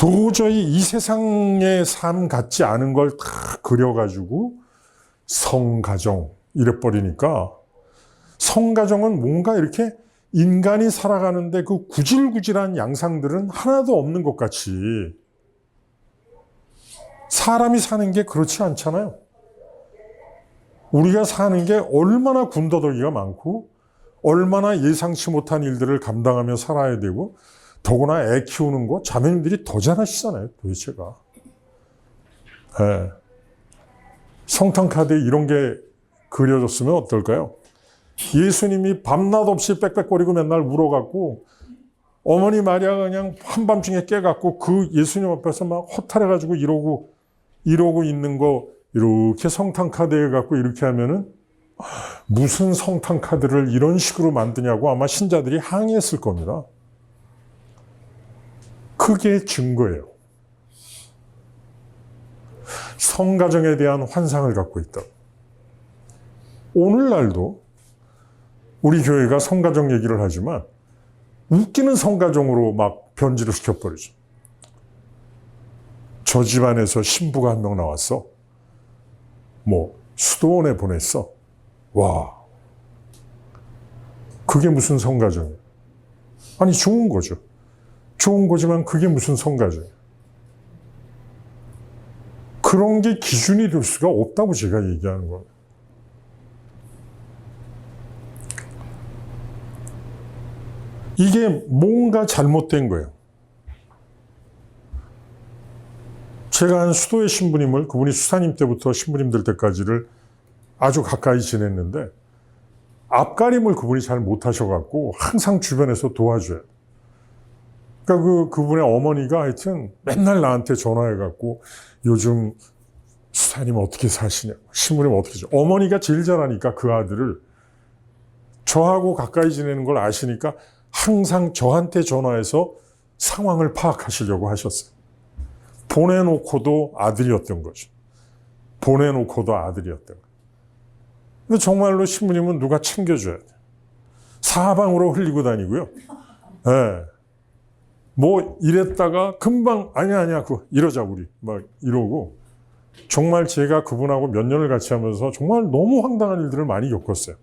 도저히 이 세상의 삶 같지 않은 걸 다 그려가지고 성가정 이래버리니까, 성가정은 뭔가 이렇게 인간이 살아가는데 그 구질구질한 양상들은 하나도 없는 것 같이, 사람이 사는 게 그렇지 않잖아요. 우리가 사는 게 얼마나 군더더기가 많고 얼마나 예상치 못한 일들을 감당하며 살아야 되고, 더구나 애 키우는 거 자매님들이 더 잘하시잖아요, 도대체가. 네. 성탄카드에 이런 게 그려졌으면 어떨까요? 예수님이 밤낮 없이 빽빽거리고 맨날 울어갖고, 어머니 마리아가 그냥 한밤중에 깨갖고 그 예수님 앞에서 막 허탈해가지고 이러고 있는 거 이렇게 성탄카드에 갖고 이렇게 하면은, 무슨 성탄카드를 이런 식으로 만드냐고 아마 신자들이 항의했을 겁니다. 그게 증거예요. 성가정에 대한 환상을 갖고 있다. 오늘날도 우리 교회가 성가정 얘기를 하지만 웃기는 성가정으로 막 변질을 시켜버리죠. 저 집안에서 신부가 한 명 나왔어. 뭐 수도원에 보냈어. 와, 그게 무슨 성가정이에요? 아니, 좋은 거죠. 좋은 거지만 그게 무슨 성가정이에요? 그런 게 기준이 될 수가 없다고 제가 얘기하는 겁니다. 이게 뭔가 잘못된 거예요. 제가 한 수도의 신부님을, 그분이 수사님 때부터 신부님 될 때까지를 아주 가까이 지냈는데, 앞가림을 그분이 잘 못하셔갖고 항상 주변에서 도와줘요. 그러니까 그분의 어머니가 하여튼 맨날 나한테 전화해갖고 요즘 수사님 어떻게 사시냐고, 신부님 어떻게 사시냐고. 어머니가 제일 잘하니까 그 아들을, 저하고 가까이 지내는 걸 아시니까 항상 저한테 전화해서 상황을 파악하시려고 하셨어요. 보내놓고도 아들이었던 거죠. 보내놓고도 아들이었던 거예요. 근데 정말로 신부님은 누가 챙겨줘야 돼요. 사방으로 흘리고 다니고요. 네. 뭐 이랬다가 금방 아니야 이러자 우리 막 이러고, 정말 제가 그분하고 몇 년을 같이 하면서 정말 너무 황당한 일들을 많이 겪었어요.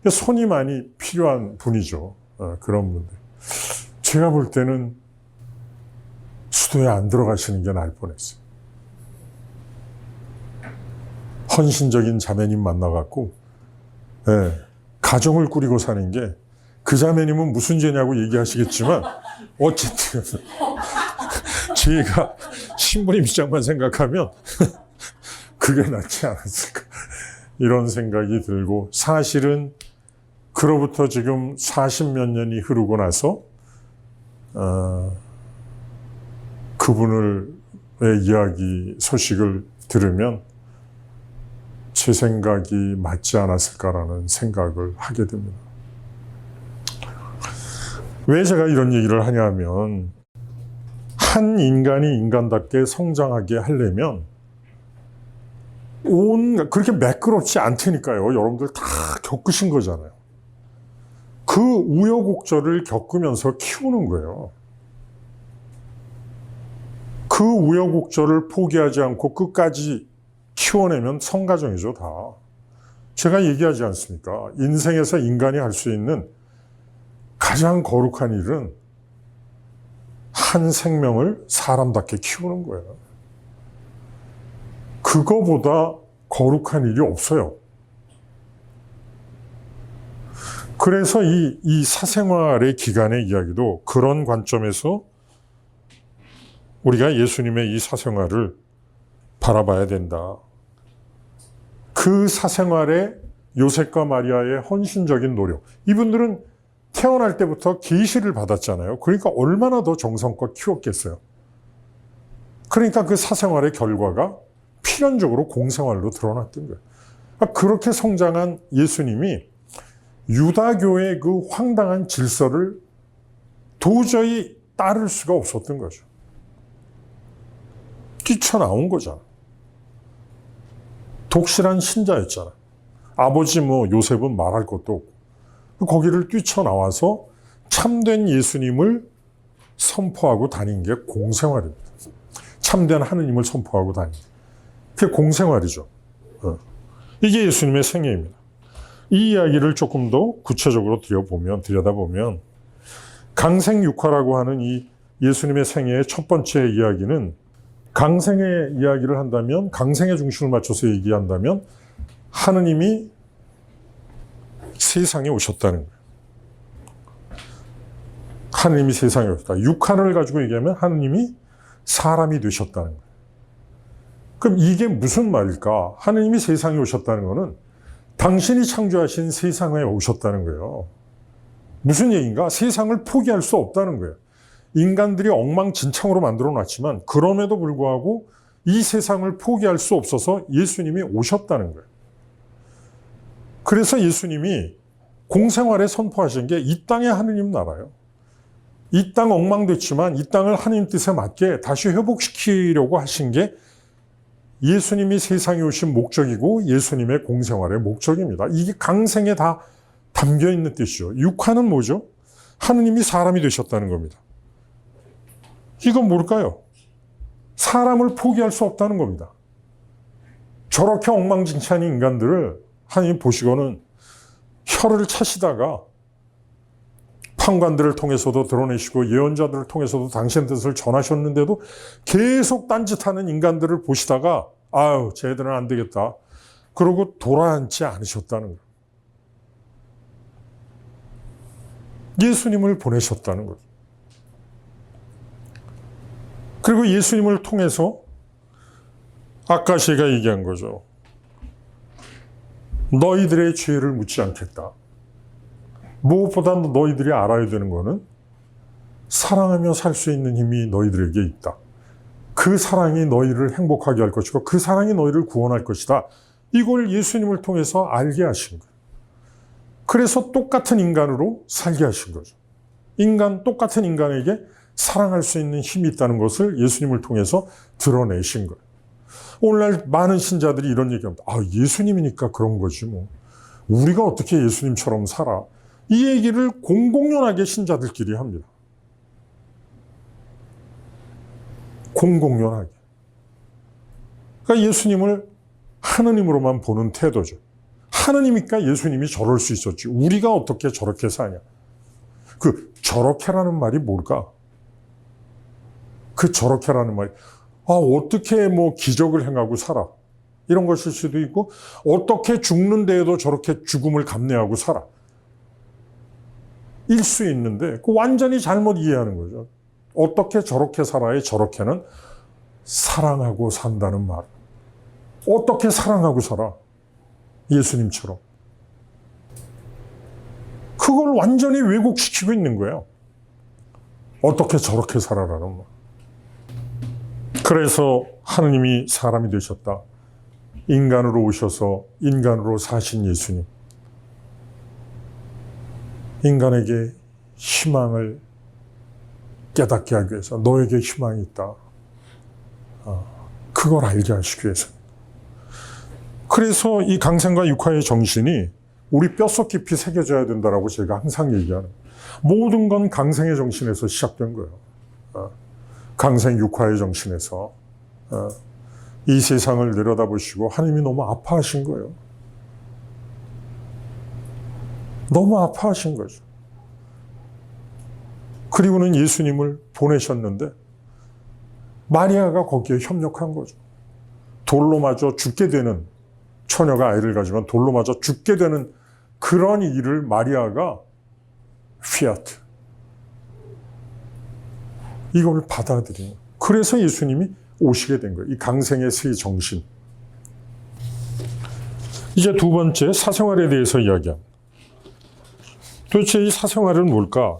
손이 많이 필요한 분이죠. 그런 분들. 제가 볼 때는 수도에 안 들어가시는 게 나을 뻔했어요. 헌신적인 자매님 만나갖고, 네, 가정을 꾸리고 사는 게, 그 자매님은 무슨 죄냐고 얘기하시겠지만 어쨌든 제가 신부님 입장만 생각하면 그게 낫지 않았을까, 이런 생각이 들고, 사실은 그로부터 지금 40몇 년이 흐르고 나서 그분의 이야기 소식을 들으면 제 생각이 맞지 않았을까라는 생각을 하게 됩니다. 왜 제가 이런 얘기를 하냐면, 한 인간이 인간답게 성장하게 하려면 그렇게 매끄럽지 않다니까요. 여러분들 다 겪으신 거잖아요. 그 우여곡절을 겪으면서 키우는 거예요. 그 우여곡절을 포기하지 않고 끝까지 키워내면 성가정이죠, 다. 제가 얘기하지 않습니까? 인생에서 인간이 할 수 있는 가장 거룩한 일은 한 생명을 사람답게 키우는 거예요. 그거보다 거룩한 일이 없어요. 그래서 이 사생활의 기간의 이야기도 그런 관점에서 우리가 예수님의 이 사생활을 바라봐야 된다. 그 사생활에 요셉과 마리아의 헌신적인 노력. 이분들은 태어날 때부터 계시를 받았잖아요. 그러니까 얼마나 더 정성껏 키웠겠어요. 그러니까 그 사생활의 결과가 필연적으로 공생활로 드러났던 거예요. 그러니까 그렇게 성장한 예수님이 유다교의 그 황당한 질서를 도저히 따를 수가 없었던 거죠. 뛰쳐나온 거잖아. 독실한 신자였잖아. 아버지 요셉은 말할 것도 없고, 거기를 뛰쳐나와서 참된 예수님을 선포하고 다닌 게 공생활입니다. 참된 하느님을 선포하고 다니는 그게 공생활이죠. 이게 예수님의 생애입니다. 이 이야기를 조금 더 구체적으로 들여다보면 강생육화라고 하는 이 예수님의 생애의 첫 번째 이야기는 강생의 이야기를 한다면, 강생의 중심을 맞춰서 얘기한다면 하느님이 세상에 오셨다는 거예요. 하느님이 세상에 오셨다. 육한을 가지고 얘기하면 하느님이 사람이 되셨다는 거예요. 그럼 이게 무슨 말일까? 하느님이 세상에 오셨다는 거는 당신이 창조하신 세상에 오셨다는 거예요. 무슨 얘기인가? 세상을 포기할 수 없다는 거예요. 인간들이 엉망진창으로 만들어 놨지만 그럼에도 불구하고 이 세상을 포기할 수 없어서 예수님이 오셨다는 거예요. 그래서 예수님이 공생활에 선포하신 게 이 땅의 하느님 나라예요. 이 땅 엉망됐지만 이 땅을 하느님 뜻에 맞게 다시 회복시키려고 하신 게 예수님이 세상에 오신 목적이고 예수님의 공생활의 목적입니다. 이게 강생에 다 담겨 있는 뜻이죠. 육화는 뭐죠? 하느님이 사람이 되셨다는 겁니다. 이건 뭘까요? 사람을 포기할 수 없다는 겁니다. 저렇게 엉망진창인 인간들을 하나님 보시고는 혀를 차시다가 판관들을 통해서도 드러내시고 예언자들을 통해서도 당신 뜻을 전하셨는데도 계속 딴짓하는 인간들을 보시다가 아유 쟤들은 안 되겠다. 그러고 돌아앉지 않으셨다는 거예요. 예수님을 보내셨다는 거죠. 그리고 예수님을 통해서 아까 제가 얘기한 거죠. 너희들의 죄를 묻지 않겠다. 무엇보다 너희들이 알아야 되는 거는 사랑하며 살 수 있는 힘이 너희들에게 있다. 그 사랑이 너희를 행복하게 할 것이고 그 사랑이 너희를 구원할 것이다. 이걸 예수님을 통해서 알게 하신 거예요. 그래서 똑같은 인간으로 살게 하신 거죠. 똑같은 인간에게 사랑할 수 있는 힘이 있다는 것을 예수님을 통해서 드러내신 거예요. 오늘날 많은 신자들이 이런 얘기합니다. 아, 예수님이니까 그런 거지 뭐. 우리가 어떻게 예수님처럼 살아. 이 얘기를 공공연하게 신자들끼리 합니다. 공공연하게. 그러니까 예수님을 하느님으로만 보는 태도죠. 하느님이니까 예수님이 저럴 수 있었지. 우리가 어떻게 저렇게 사냐. 그 저렇게라는 말이 뭘까? 그 저렇게라는 말이 어떻게 뭐 기적을 행하고 살아. 이런 것일 수도 있고 어떻게 죽는데에도 저렇게 죽음을 감내하고 살아. 일 수 있는데 그 완전히 잘못 이해하는 거죠. 어떻게 저렇게 살아야 저렇게는 사랑하고 산다는 말. 어떻게 사랑하고 살아? 예수님처럼. 그걸 완전히 왜곡시키고 있는 거예요. 어떻게 저렇게 살아라는 말. 그래서 하느님이 사람이 되셨다. 인간으로 오셔서 인간으로 사신 예수님. 인간에게 희망을 깨닫게 하기 위해서 너에게 희망이 있다. 그걸 알게 하시기 위해서. 그래서 이 강생과 육화의 정신이 우리 뼛속 깊이 새겨져야 된다고 제가 항상 얘기하는 모든 건 강생의 정신에서 시작된 거예요. 강생 육화의 정신에서 이 세상을 내려다보시고 하나님이 너무 아파하신 거예요. 너무 아파하신 거죠. 그리고는 예수님을 보내셨는데 마리아가 거기에 협력한 거죠. 돌로 맞아 죽게 되는 처녀가 아이를 가지면 돌로 맞아 죽게 되는 그런 일을 마리아가 피아트. 이걸 받아들인 거예요. 그래서 예수님이 오시게 된 거예요. 이 강생의 세 정신. 이제 두 번째 사생활에 대해서 이야기합니다. 도대체 이 사생활은 뭘까?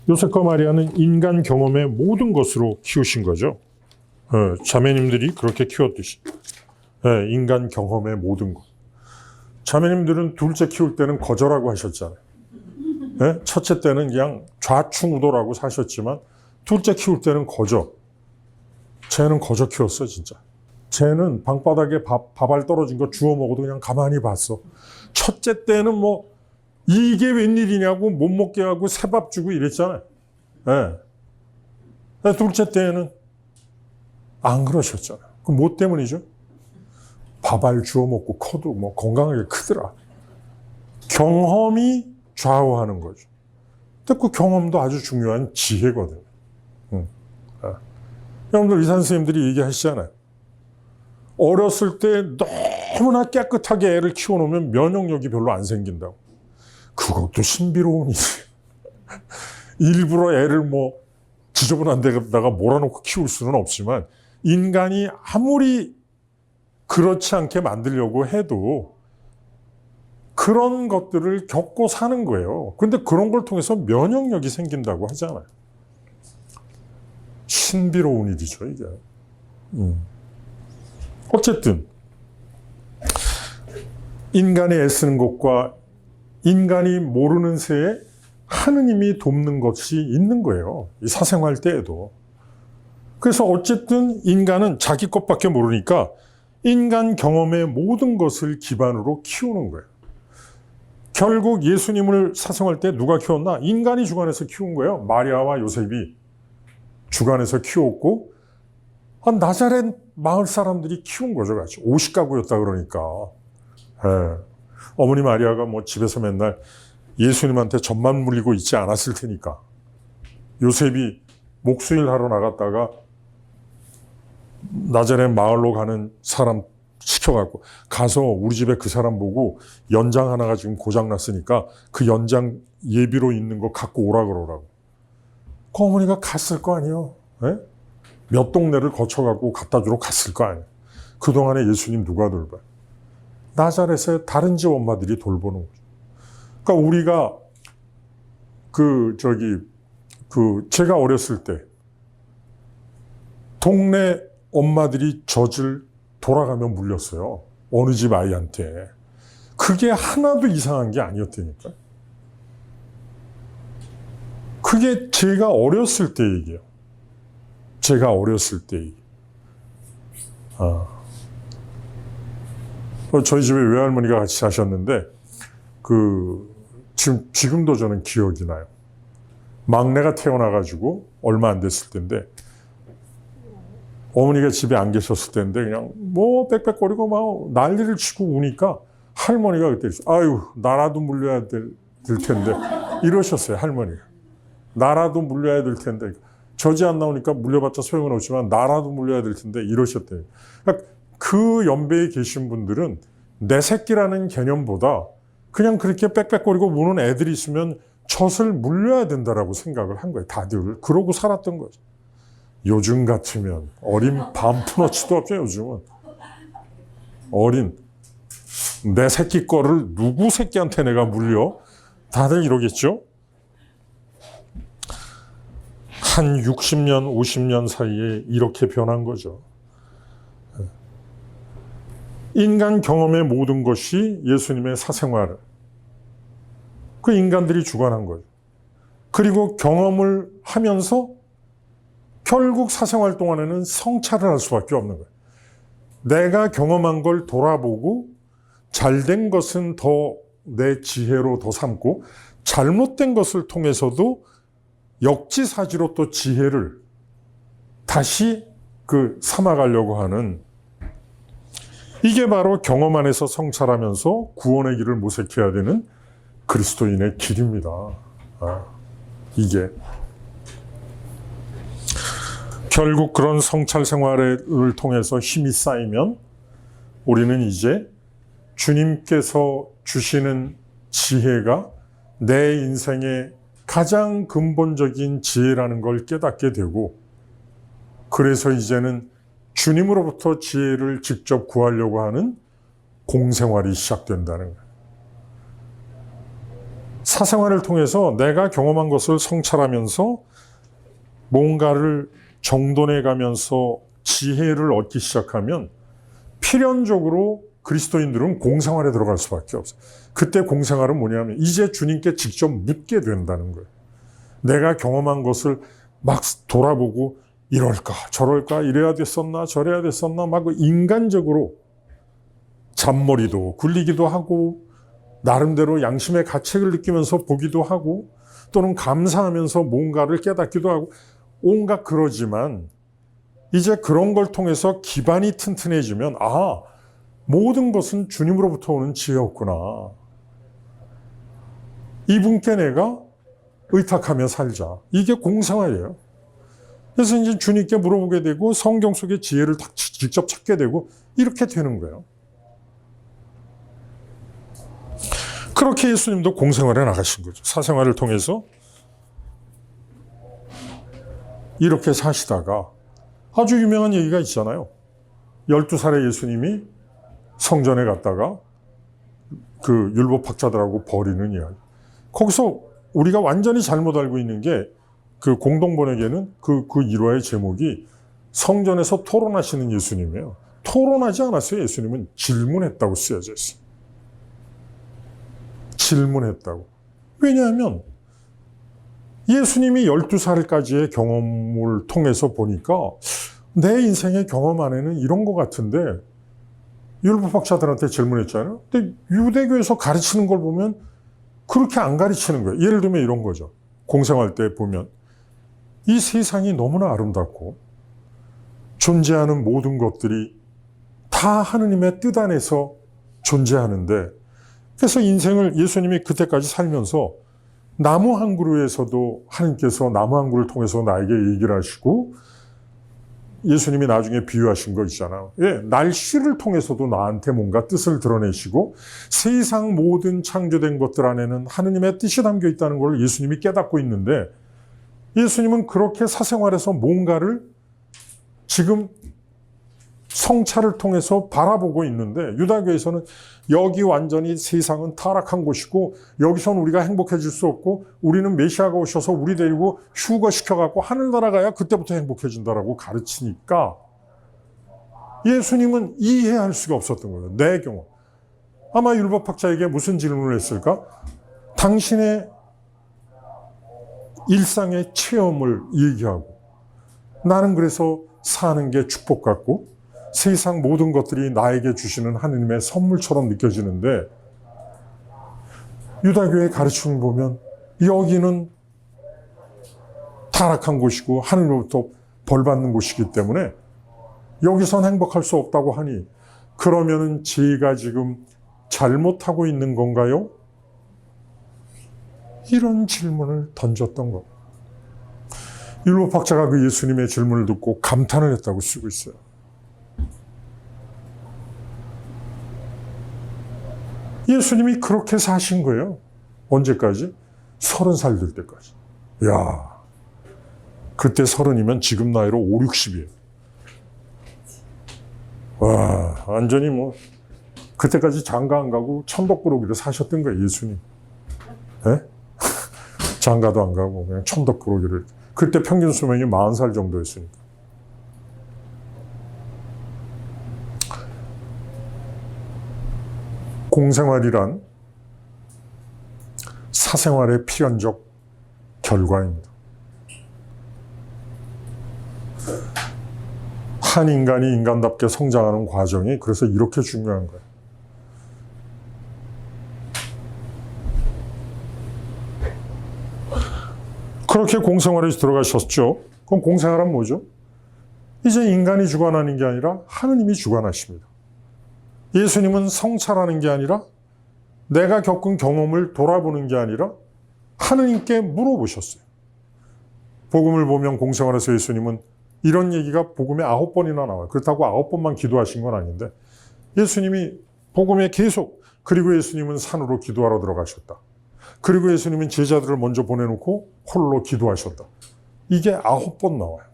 요셉과 마리아는 인간 경험의 모든 것으로 키우신 거죠. 자매님들이 그렇게 키웠듯이. 인간 경험의 모든 것. 자매님들은 둘째 키울 때는 거저라고 하셨잖아요. 첫째 때는 그냥 좌충우돌하고 사셨지만 둘째 키울 때는 거저. 쟤는 거저 키웠어 진짜. 쟤는 방바닥에 밥알 떨어진 거 주워 먹어도 그냥 가만히 봤어. 첫째 때는 뭐 이게 웬일이냐고 못 먹게 하고 새밥 주고 이랬잖아요. 둘째 때에는 안 그러셨잖아요. 그 뭐 때문이죠? 밥알 주워 먹고 커도 뭐 건강하게 크더라. 경험이 좌우하는 거죠. 근데 그 경험도 아주 중요한 지혜거든요. 여러분들 의사 선생님들이 얘기하시잖아요. 어렸을 때 너무나 깨끗하게 애를 키워놓으면 면역력이 별로 안 생긴다고. 그것도 신비로운 일이에요. 일부러 애를 뭐 지저분한 데다가 몰아놓고 키울 수는 없지만 인간이 아무리 그렇지 않게 만들려고 해도 그런 것들을 겪고 사는 거예요. 근데 그런 걸 통해서 면역력이 생긴다고 하잖아요. 신비로운 일이죠, 이게. 어쨌든 인간이 애쓰는 것과 인간이 모르는 새에 하느님이 돕는 것이 있는 거예요. 이 사생활 때에도. 그래서 어쨌든 인간은 자기 것밖에 모르니까 인간 경험의 모든 것을 기반으로 키우는 거예요. 결국 예수님을 사생활 때 누가 키웠나? 인간이 주관해서 키운 거예요. 마리아와 요셉이 주관해서 키웠고 나자렛 마을 사람들이 키운 거죠. 같이 50가구였다 그러니까. 어머니 마리아가 뭐 집에서 맨날 예수님한테 젖만 물리고 있지 않았을 테니까. 요셉이 목수일 하러 나갔다가 나자렛 마을로 가는 사람 시켜갖고 가서 우리 집에 그 사람 보고 연장 하나가 지금 고장났으니까 그 연장 예비로 있는 거 갖고 오라 그러라고. 그 어머니가 갔을 거 아니에요. 네? 몇 동네를 거쳐갖고 갖다 주러 갔을 거 아니에요. 그동안에 예수님 누가 돌봐요? 나자렛의 다른 집 엄마들이 돌보는 거죠. 그러니까 우리가 제가 어렸을 때 동네 엄마들이 젖을 돌아가며 물렸어요. 어느 집 아이한테. 그게 하나도 이상한 게 아니었다니까. 그게 제가 어렸을 때 얘기예요. 제가 어렸을 때 얘기. 저희 집에 외할머니가 같이 사셨는데, 지금도 저는 기억이 나요. 막내가 태어나가지고 얼마 안 됐을 때인데, 어머니가 집에 안 계셨을 때인데, 그냥 뭐 빽빽거리고 막 난리를 치고 우니까 할머니가 그때, 아유, 나라도 물려야 될 텐데, 이러셨어요, 할머니가. 나라도 물려야 될 텐데. 젖이 안 나오니까 물려봤자 소용은 없지만, 나라도 물려야 될 텐데, 이러셨대요. 그러니까 그 연배에 계신 분들은 내 새끼라는 개념보다 그냥 그렇게 빽빽거리고 우는 애들이 있으면 젖을 물려야 된다라고 생각을 한 거예요. 다들. 그러고 살았던 거죠. 요즘 같으면 어린 반푼어치도 없죠. 요즘은. 어린 내 새끼 거를 누구 새끼한테 내가 물려? 다들 이러겠죠. 한 60년, 50년 사이에 이렇게 변한 거죠. 인간 경험의 모든 것이 예수님의 사생활을 그 인간들이 주관한 거죠. 그리고 경험을 하면서 결국 사생활 동안에는 성찰을 할 수밖에 없는 거예요. 내가 경험한 걸 돌아보고 잘된 것은 더 내 지혜로 더 삼고 잘못된 것을 통해서도 역지사지로 또 지혜를 다시 삼아가려고 하는, 이게 바로 경험 안에서 성찰하면서 구원의 길을 모색해야 되는 그리스도인의 길입니다. 이게 결국 그런 성찰 생활을 통해서 힘이 쌓이면 우리는 이제 주님께서 주시는 지혜가 내 인생의 가장 근본적인 지혜라는 걸 깨닫게 되고, 그래서 이제는 주님으로부터 지혜를 직접 구하려고 하는 공생활이 시작된다는 거예요. 사생활을 통해서 내가 경험한 것을 성찰하면서 뭔가를 정돈해 가면서 지혜를 얻기 시작하면 필연적으로 그리스도인들은 공생활에 들어갈 수밖에 없어요. 그때 공생활은 뭐냐면 이제 주님께 직접 묻게 된다는 거예요. 내가 경험한 것을 막 돌아보고 이럴까 저럴까 이래야 됐었나 저래야 됐었나 막 인간적으로 잔머리도 굴리기도 하고 나름대로 양심의 가책을 느끼면서 보기도 하고 또는 감사하면서 뭔가를 깨닫기도 하고 온갖 그러지만 이제 그런 걸 통해서 기반이 튼튼해지면 모든 것은 주님으로부터 오는 지혜였구나. 이분께 내가 의탁하며 살자. 이게 공생활이에요. 그래서 이제 주님께 물어보게 되고 성경 속의 지혜를 직접 찾게 되고 이렇게 되는 거예요. 그렇게 예수님도 공생활에 나가신 거죠. 사생활을 통해서 이렇게 사시다가 아주 유명한 얘기가 있잖아요. 12살의 예수님이 성전에 갔다가 그 율법학자들하고 벌이는 이야기. 거기서 우리가 완전히 잘못 알고 있는 게 그 공동번역에는 그 일화의 제목이 성전에서 토론하시는 예수님이에요. 토론하지 않았어요. 예수님은 질문했다고 쓰여져 있어요. 질문했다고. 왜냐하면 예수님이 12살까지의 경험을 통해서 보니까 내 인생의 경험 안에는 이런 것 같은데 율법학자들한테 질문했잖아요. 근데 유대교에서 가르치는 걸 보면 그렇게 안 가르치는 거예요. 예를 들면 이런 거죠. 공생활 때 보면 이 세상이 너무나 아름답고 존재하는 모든 것들이 다 하느님의 뜻 안에서 존재하는데 그래서 인생을 예수님이 그때까지 살면서 나무 한 그루에서도 하나님께서 나무 한 그루를 통해서 나에게 얘기를 하시고 예수님이 나중에 비유하신 거 있잖아요. 날씨를 통해서도 나한테 뭔가 뜻을 드러내시고 세상 모든 창조된 것들 안에는 하느님의 뜻이 담겨 있다는 걸 예수님이 깨닫고 있는데 예수님은 그렇게 사생활에서 뭔가를 지금 성찰을 통해서 바라보고 있는데 유다교에서는 여기 완전히 세상은 타락한 곳이고 여기서는 우리가 행복해질 수 없고 우리는 메시아가 오셔서 우리 데리고 휴거시켜갖고 하늘나라 가야 그때부터 행복해진다라고 가르치니까 예수님은 이해할 수가 없었던 거예요. 내 경우. 아마 율법학자에게 무슨 질문을 했을까? 당신의 일상의 체험을 얘기하고 나는 그래서 사는 게 축복 같고 세상 모든 것들이 나에게 주시는 하느님의 선물처럼 느껴지는데 유다교의 가르침을 보면 여기는 타락한 곳이고 하늘로부터 벌받는 곳이기 때문에 여기선 행복할 수 없다고 하니 그러면은 제가 지금 잘못하고 있는 건가요? 이런 질문을 던졌던 것. 율법학자가 그 예수님의 질문을 듣고 감탄을 했다고 쓰고 있어요. 예수님이 그렇게 사신 거예요. 언제까지? 30살 될 때까지. 야, 그때 30이면 지금 나이로 5, 60이에요. 와, 완전히 그때까지 장가 안 가고 천덕꾸러기로 사셨던 거예요, 예수님. 네? 장가도 안 가고 그냥 천덕꾸러기를. 그때 평균 수명이 40살 정도였으니까. 공생활이란 사생활의 필연적 결과입니다. 한 인간이 인간답게 성장하는 과정이 그래서 이렇게 중요한 거예요. 그렇게 공생활에 들어가셨죠. 그럼 공생활은 뭐죠? 이제 인간이 주관하는 게 아니라 하느님이 주관하십니다. 예수님은 성찰하는 게 아니라 내가 겪은 경험을 돌아보는 게 아니라 하느님께 물어보셨어요. 복음을 보면 공생활에서 예수님은 이런 얘기가 복음에 9번이나 나와요. 그렇다고 9번만 기도하신 건 아닌데 예수님이 복음에 계속 그리고 예수님은 산으로 기도하러 들어가셨다. 그리고 예수님은 제자들을 먼저 보내놓고 홀로 기도하셨다. 이게 9번 나와요.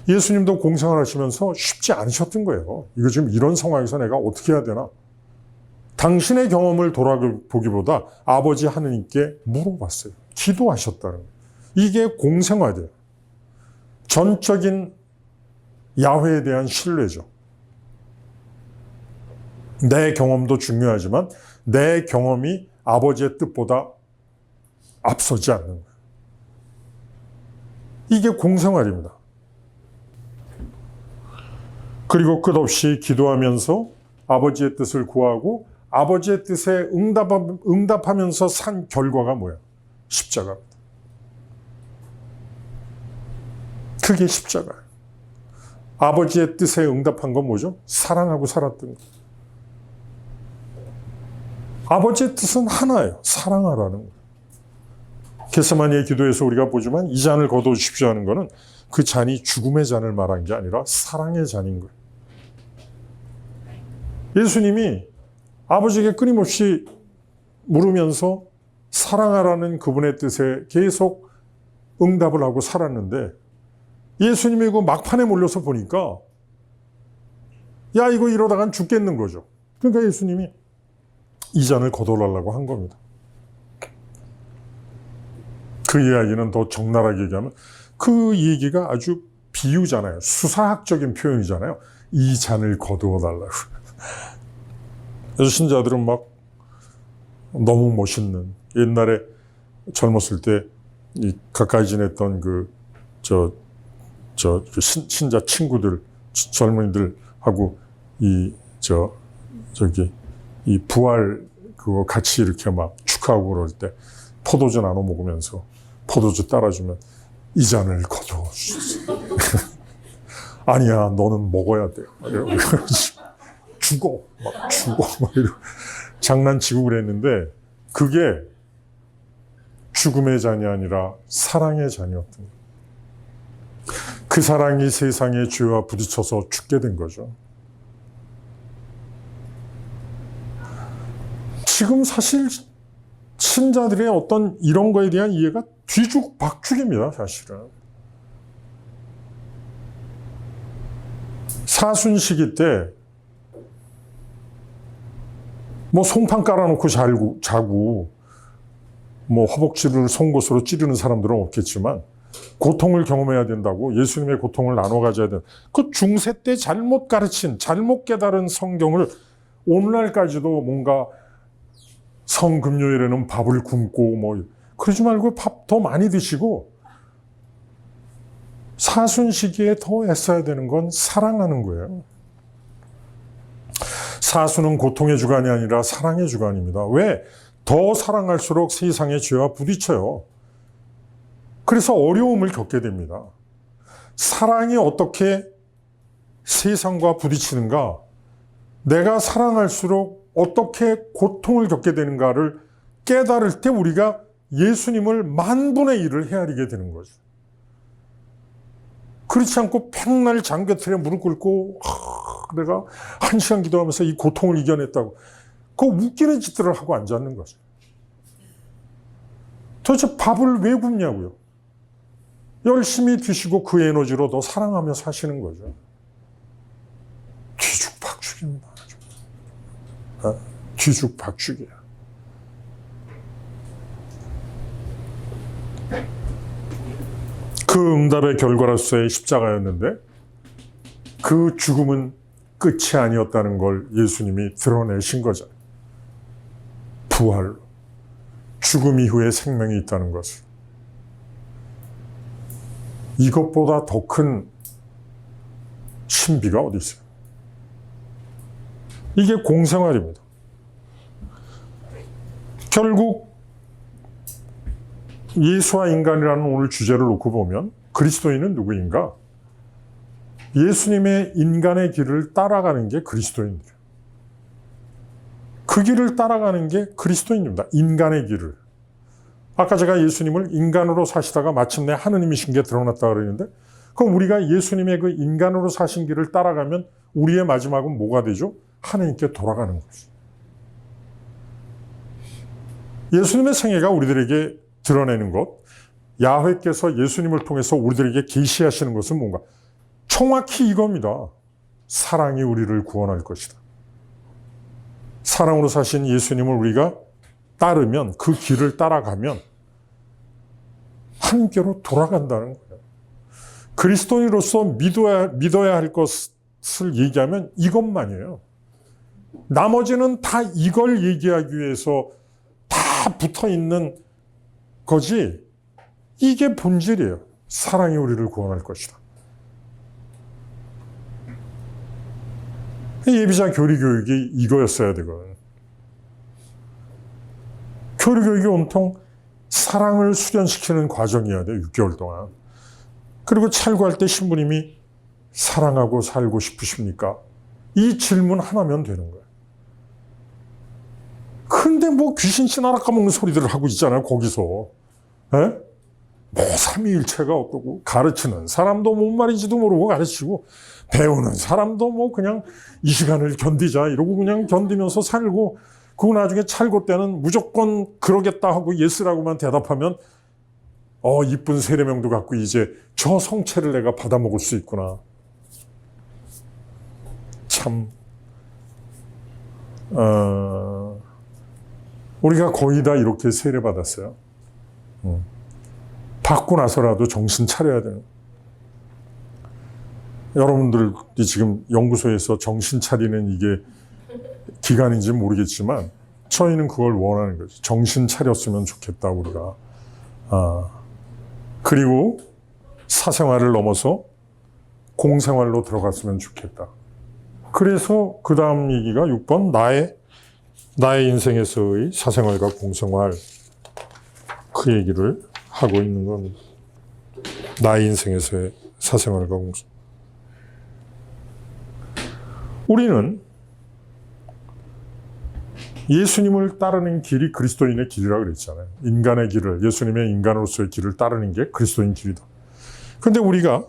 예수님도 공생활 하시면서 쉽지 않으셨던 거예요. 이거 지금 이런 상황에서 내가 어떻게 해야 되나? 당신의 경험을 돌아보기보다 아버지 하느님께 물어봤어요. 기도하셨다는 거예요. 이게 공생활이에요. 전적인 야훼에 대한 신뢰죠. 내 경험도 중요하지만 내 경험이 아버지의 뜻보다 앞서지 않는 거예요. 이게 공생활입니다. 그리고 끝없이 기도하면서 아버지의 뜻을 구하고 아버지의 뜻에 응답하면서 산 결과가 뭐야? 십자가입니다. 그게 십자가예요. 아버지의 뜻에 응답한 건 뭐죠? 사랑하고 살았던 거. 아버지의 뜻은 하나예요. 사랑하라는 거예요. 겟세마니의 기도에서 우리가 보지만 이 잔을 거두십시오 하는 거는 그 잔이 죽음의 잔을 말한 게 아니라 사랑의 잔인 거예요. 예수님이 아버지에게 끊임없이 물으면서 사랑하라는 그분의 뜻에 계속 응답을 하고 살았는데 예수님이 그 막판에 몰려서 보니까 야 이거 이러다간 죽겠는 거죠. 그러니까 예수님이 이 잔을 거둬달라고 한 겁니다. 그 이야기는 더 적나라하게 얘기하면 그 얘기가 아주 비유잖아요. 수사학적인 표현이잖아요. 이 잔을 거두어달라고. 그래서 신자들은 막 너무 멋있는 옛날에 젊었을 때 이 가까이 지냈던 신자 친구들, 젊은이들하고 이 부활 그거 같이 이렇게 막 축하하고 그럴 때 포도주 나눠 먹으면서 포도주 따라주면 이 잔을 거둬 주셨어. 아니야, 너는 먹어야 돼. 죽어, 막 이러고 장난치고 그랬는데 그게 죽음의 잔이 아니라 사랑의 잔이었던 거예요. 그 사랑이 세상의 죄와 부딪혀서 죽게 된 거죠. 지금 사실 신자들의 어떤 이런 거에 대한 이해가 뒤죽박죽입니다, 사실은. 사순시기 때 뭐 송판 깔아놓고 자고 뭐 허벅지를 송곳으로 찌르는 사람들은 없겠지만 고통을 경험해야 된다고 예수님의 고통을 나눠 가져야 된다. 그 중세 때 잘못 가르친, 잘못 깨달은 성경을 오늘날까지도 뭔가 성금요일에는 밥을 굶고 뭐 그러지 말고 밥 더 많이 드시고 사순시기에 더 애써야 되는 건 사랑하는 거예요. 사수는 고통의 주관이 아니라 사랑의 주관입니다. 왜? 더 사랑할수록 세상의 죄와 부딪혀요. 그래서 어려움을 겪게 됩니다. 사랑이 어떻게 세상과 부딪히는가? 내가 사랑할수록 어떻게 고통을 겪게 되는가를 깨달을 때 우리가 예수님을 만분의 1을 헤아리게 되는 거죠. 그렇지 않고 백날 장교틀에 무릎 꿇고 내가 1시간 기도하면서 이 고통을 이겨냈다고 그 웃기는 짓들을 하고 앉았는 거죠. 도대체 밥을 왜 굶냐고요. 열심히 드시고 그 에너지로 더 사랑하며 사시는 거죠. 뒤죽박죽입니다. 뒤죽박죽이야. 그 응답의 결과로서의 십자가였는데 그 죽음은 끝이 아니었다는 걸 예수님이 드러내신 거잖아요. 부활로. 죽음 이후에 생명이 있다는 것을. 이것보다 더 큰 신비가 어디 있어요? 이게 공생활입니다. 결국 예수와 인간이라는 오늘 주제를 놓고 보면 그리스도인은 누구인가? 예수님의 인간의 길을 따라가는 게 그리스도인이에요. 그 길을 따라가는 게 그리스도인입니다. 인간의 길을. 아까 제가 예수님을 인간으로 사시다가 마침내 하느님이신 게 드러났다 그랬는데 그럼 우리가 예수님의 그 인간으로 사신 길을 따라가면 우리의 마지막은 뭐가 되죠? 하느님께 돌아가는 거죠. 예수님의 생애가 우리들에게 드러내는 것, 야훼께서 예수님을 통해서 우리들에게 계시하시는 것은 뭔가? 정확히 이겁니다. 사랑이 우리를 구원할 것이다. 사랑으로 사신 예수님을 우리가 따르면, 그 길을 따라가면 하나님께로 돌아간다는 거예요. 그리스도인으로서 믿어야 할 것을 얘기하면 이것만이에요. 나머지는 다 이걸 얘기하기 위해서 다 붙어있는 거지, 이게 본질이에요. 사랑이 우리를 구원할 것이다. 예비자 교리교육이 이거였어야 되거든. 교리교육이 온통 사랑을 수련시키는 과정이어야 돼, 6개월 동안. 그리고 철거할 때 신부님이 사랑하고 살고 싶으십니까? 이 질문 하나면 되는 거예요. 근데 뭐 귀신 씨나라 까먹는 소리들을 하고 있잖아요, 거기서. 에? 뭐 삼위일체가 어떠고, 가르치는 사람도 뭔 말인지도 모르고 가르치고, 배우는 사람도 뭐 그냥 이 시간을 견디자 이러고 그냥 견디면서 살고, 그거 나중에 찰고 때는 무조건 그러겠다 하고 예스라고만 대답하면 이쁜 세례명도 갖고 이제 저 성체를 내가 받아먹을 수 있구나. 참 우리가 거의 다 이렇게 세례받았어요. 받고 나서라도 정신 차려야 되는. 여러분들이 지금 연구소에서 정신 차리는 이게 기간인지 모르겠지만 저희는 그걸 원하는 거죠. 정신 차렸으면 좋겠다, 우리가. 그리고 사생활을 넘어서 공생활로 들어갔으면 좋겠다. 그래서 그 다음 얘기가 6번, 나의 인생에서의 사생활과 공생활, 그 얘기를 하고 있는 겁니다. 나의 인생에서의 사생활과 공생활. 우리는 예수님을 따르는 길이 그리스도인의 길이라고 그랬잖아요. 인간의 길을, 예수님의 인간으로서의 길을 따르는 게 그리스도인 길이다. 근데 우리가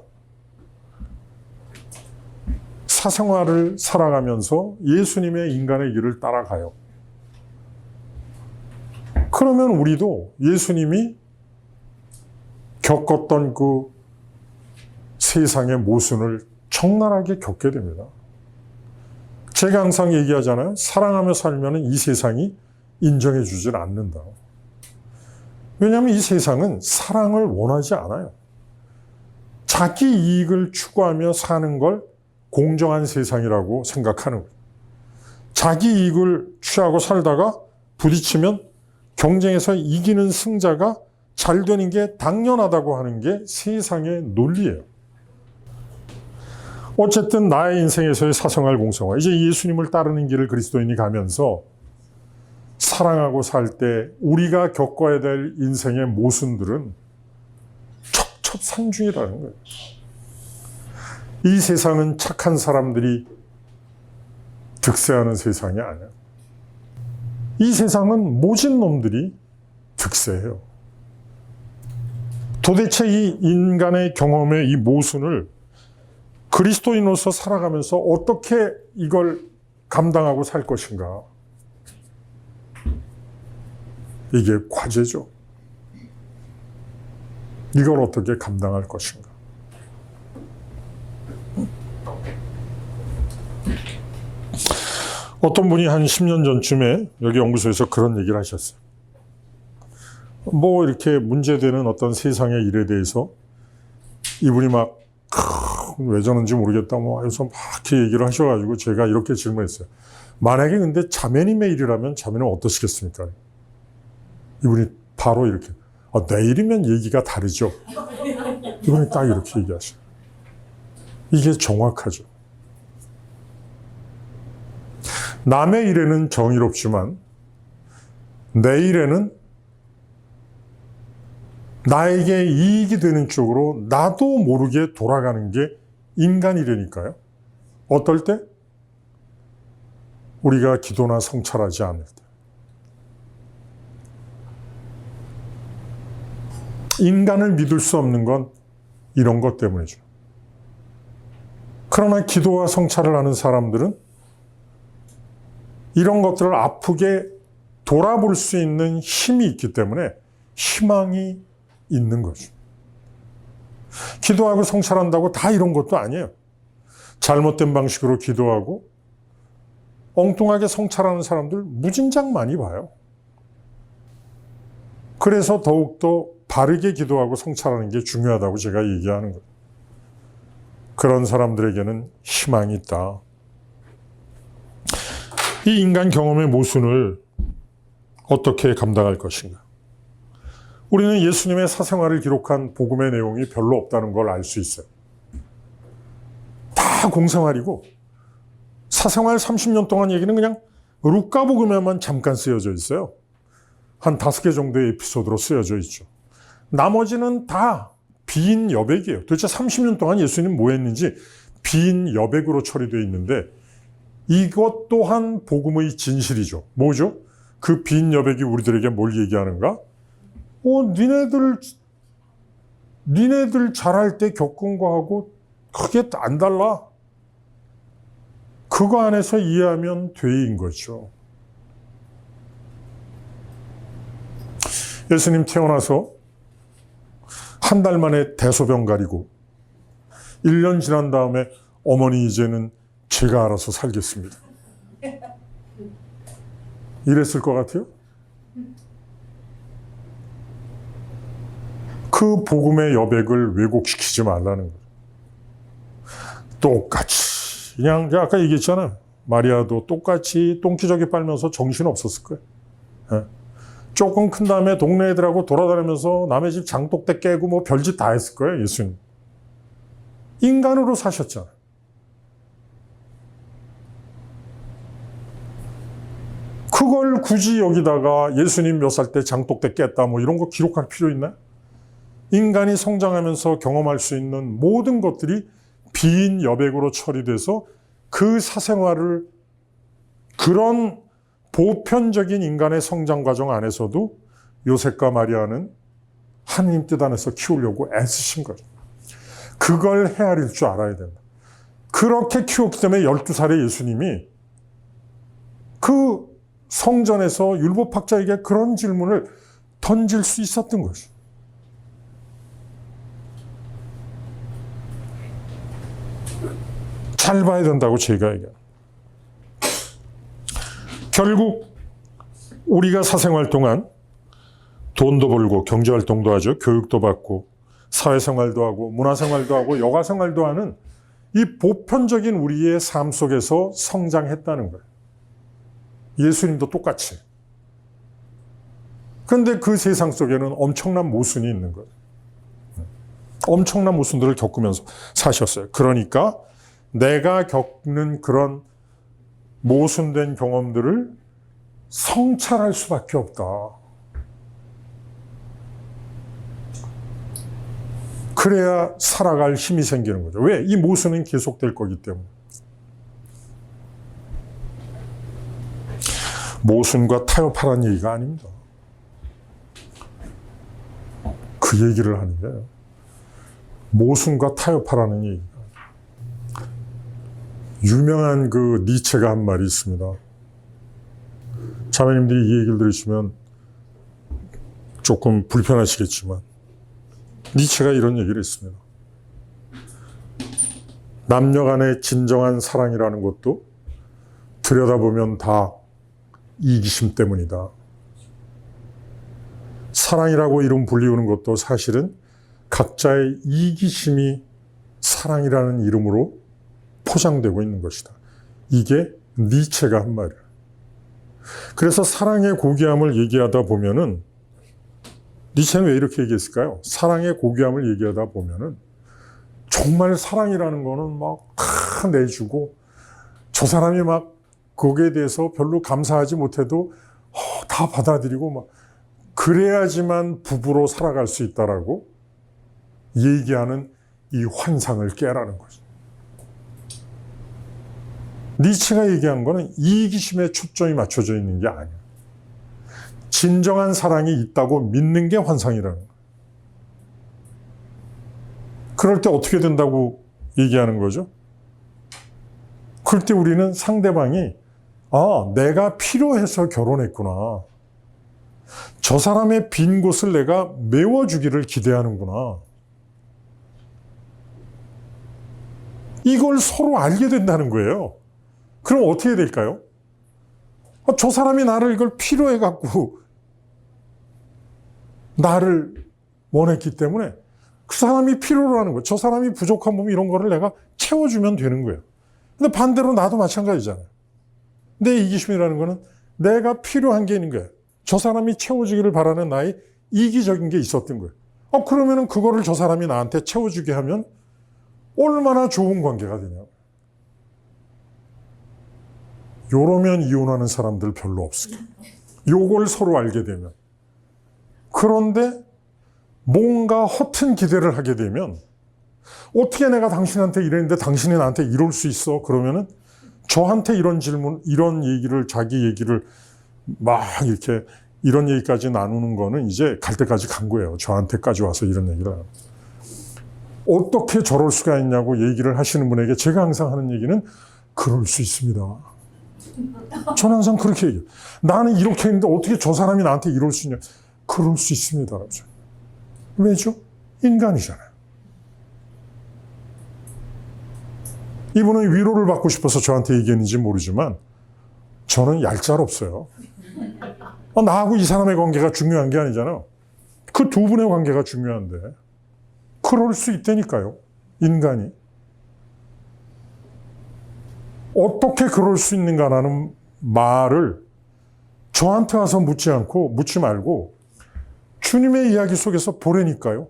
사생활을 살아가면서 예수님의 인간의 길을 따라가요. 그러면 우리도 예수님이 겪었던 그 세상의 모순을 적나라하게 겪게 됩니다. 제가 항상 얘기하잖아요. 사랑하며 살면 이 세상이 인정해 주질 않는다. 왜냐하면 이 세상은 사랑을 원하지 않아요. 자기 이익을 추구하며 사는 걸 공정한 세상이라고 생각하는 거예요. 자기 이익을 취하고 살다가 부딪히면 경쟁에서 이기는 승자가 잘 되는 게 당연하다고 하는 게 세상의 논리예요. 어쨌든 나의 인생에서의 사생활 공생활, 이제 예수님을 따르는 길을 그리스도인이 가면서 사랑하고 살 때 우리가 겪어야 될 인생의 모순들은 첩첩산중이라는 거예요. 이 세상은 착한 사람들이 득세하는 세상이 아니야. 이 세상은 모진 놈들이 득세해요. 도대체 이 인간의 경험의 이 모순을 그리스도인으로서 살아가면서 어떻게 이걸 감당하고 살 것인가? 이게 과제죠. 이걸 어떻게 감당할 것인가? 어떤 분이 한 10년 전쯤에 여기 연구소에서 그런 얘기를 하셨어요. 뭐 이렇게 문제되는 어떤 세상의 일에 대해서 이분이 막 왜 저런지 모르겠다 뭐 해서 막 이렇게 얘기를 하셔가지고 제가 이렇게 질문했어요. 만약에 근데 자매님의 일이라면 자매님 어떠시겠습니까? 이분이 바로 이렇게 내일이면 얘기가 다르죠. 이분이 딱 이렇게 얘기하셔요. 이게 정확하죠. 남의 일에는 정의롭지만 내 일에는 나에게 이익이 되는 쪽으로 나도 모르게 돌아가는 게 인간이라니까요. 어떨 때? 우리가 기도나 성찰하지 않을 때. 인간을 믿을 수 없는 건 이런 것 때문이죠. 그러나 기도와 성찰을 하는 사람들은 이런 것들을 아프게 돌아볼 수 있는 힘이 있기 때문에 희망이 있는 거죠. 기도하고 성찰한다고 다 이런 것도 아니에요. 잘못된 방식으로 기도하고 엉뚱하게 성찰하는 사람들 무진장 많이 봐요. 그래서 더욱더 바르게 기도하고 성찰하는 게 중요하다고 제가 얘기하는 거예요. 그런 사람들에게는 희망이 있다. 이 인간 경험의 모순을 어떻게 감당할 것인가? 우리는 예수님의 사생활을 기록한 복음의 내용이 별로 없다는 걸 알 수 있어요. 다 공생활이고 사생활 30년 동안 얘기는 그냥 루카복음에만 잠깐 쓰여져 있어요. 한 5개 정도의 에피소드로 쓰여져 있죠. 나머지는 다 빈 여백이에요. 도대체 30년 동안 예수님 뭐 했는지 빈 여백으로 처리되어 있는데 이것 또한 복음의 진실이죠. 뭐죠? 그 빈 여백이 우리들에게 뭘 얘기하는가? 니네들 잘할 때 겪은 거하고 크게 안 달라. 그거 안에서 이해하면 돼인 거죠. 예수님 태어나서 한 달 만에 대소변 가리고 1년 지난 다음에 어머니 이제는 제가 알아서 살겠습니다. 이랬을 것 같아요? 그 복음의 여백을 왜곡시키지 말라는 거예요. 똑같이 그냥 아까 얘기했잖아요. 마리아도 똑같이 똥기저귀 빨면서 정신 없었을 거예요. 네. 조금 큰 다음에 동네 애들하고 돌아다니면서 남의 집 장독대 깨고 뭐 별짓 다 했을 거예요. 예수님. 인간으로 사셨잖아요. 그걸 굳이 여기다가 예수님 몇 살 때 장독대 깼다 뭐 이런 거 기록할 필요 있나요? 인간이 성장하면서 경험할 수 있는 모든 것들이 빈 여백으로 처리돼서 그 사생활을 그런 보편적인 인간의 성장 과정 안에서도 요셉과 마리아는 하나님 뜻 안에서 키우려고 애쓰신 거죠. 그걸 헤아릴 줄 알아야 된다. 그렇게 키웠기 때문에 12살의 예수님이 그 성전에서 율법학자에게 그런 질문을 던질 수 있었던 거죠. 잘 봐야 된다고 제가 얘기해요. 결국 우리가 사생활 동안 돈도 벌고 경제활동도 하죠. 교육도 받고 사회생활도 하고 문화생활도 하고 여가생활도 하는 이 보편적인 우리의 삶 속에서 성장했다는 거예요. 예수님도 똑같이. 그런데 그 세상 속에는 엄청난 모순이 있는 거예요. 엄청난 모순들을 겪으면서 사셨어요. 그러니까 내가 겪는 그런 모순된 경험들을 성찰할 수밖에 없다. 그래야 살아갈 힘이 생기는 거죠. 왜? 이 모순은 계속될 거기 때문에. 모순과 타협하라는 얘기가 아닙니다. 그 얘기를 하는 거예요. 모순과 타협하라는 얘기가. 유명한 그 니체가 한 말이 있습니다. 자매님들이 이 얘기를 들으시면 조금 불편하시겠지만 니체가 이런 얘기를 했습니다. 남녀 간의 진정한 사랑이라는 것도 들여다보면 다 이기심 때문이다. 사랑이라고 이름 불리우는 것도 사실은 각자의 이기심이 사랑이라는 이름으로 포장되고 있는 것이다. 이게 니체가 한 말이에요. 그래서 사랑의 고귀함을 얘기하다 보면은 니체는 왜 이렇게 얘기했을까요? 사랑의 고귀함을 얘기하다 보면은 정말 사랑이라는 거는 막 다 내주고 저 사람이 막 거기에 대해서 별로 감사하지 못해도 다 받아들이고 막 그래야지만 부부로 살아갈 수 있다라고 얘기하는 이 환상을 깨라는 거죠. 니체가 얘기한 거는 이기심에 초점이 맞춰져 있는 게 아니에요. 진정한 사랑이 있다고 믿는 게 환상이라는 거예요. 그럴 때 어떻게 된다고 얘기하는 거죠? 그럴 때 우리는 상대방이 내가 필요해서 결혼했구나. 저 사람의 빈 곳을 내가 메워주기를 기대하는구나. 이걸 서로 알게 된다는 거예요. 그럼 어떻게 될까요? 저 사람이 나를 이걸 필요해갖고 나를 원했기 때문에 그 사람이 필요로 하는 거예요. 저 사람이 부족한 부분 이런 거를 내가 채워주면 되는 거예요. 근데 반대로 나도 마찬가지잖아요. 내 이기심이라는 거는 내가 필요한 게 있는 거예요. 저 사람이 채워주기를 바라는 나의 이기적인 게 있었던 거예요. 그러면은 그거를 저 사람이 나한테 채워주게 하면 얼마나 좋은 관계가 되냐고. 요러면 이혼하는 사람들 별로 없어요. 요걸 서로 알게 되면. 그런데 뭔가 허튼 기대를 하게 되면 어떻게 내가 당신한테 이랬는데 당신이 나한테 이럴 수 있어? 그러면은 저한테 이런 질문, 이런 얘기를, 자기 얘기를 막 이렇게 이런 얘기까지 나누는 거는 이제 갈 때까지 간 거예요. 저한테까지 와서 이런 얘기를. 어떻게 저럴 수가 있냐고 얘기를 하시는 분에게 제가 항상 하는 얘기는 그럴 수 있습니다. 저는 항상 그렇게 얘기해요. 나는 이렇게 했는데 어떻게 저 사람이 나한테 이럴 수 있냐. 그럴 수 있습니다. 왜죠? 인간이잖아요. 이분은 위로를 받고 싶어서 저한테 얘기했는지 모르지만 저는 얄짤 없어요. 나하고 이 사람의 관계가 중요한 게 아니잖아요. 그 두 분의 관계가 중요한데 그럴 수 있다니까요. 인간이. 어떻게 그럴 수 있는가라는 말을 저한테 와서 묻지 말고 주님의 이야기 속에서 보라니까요.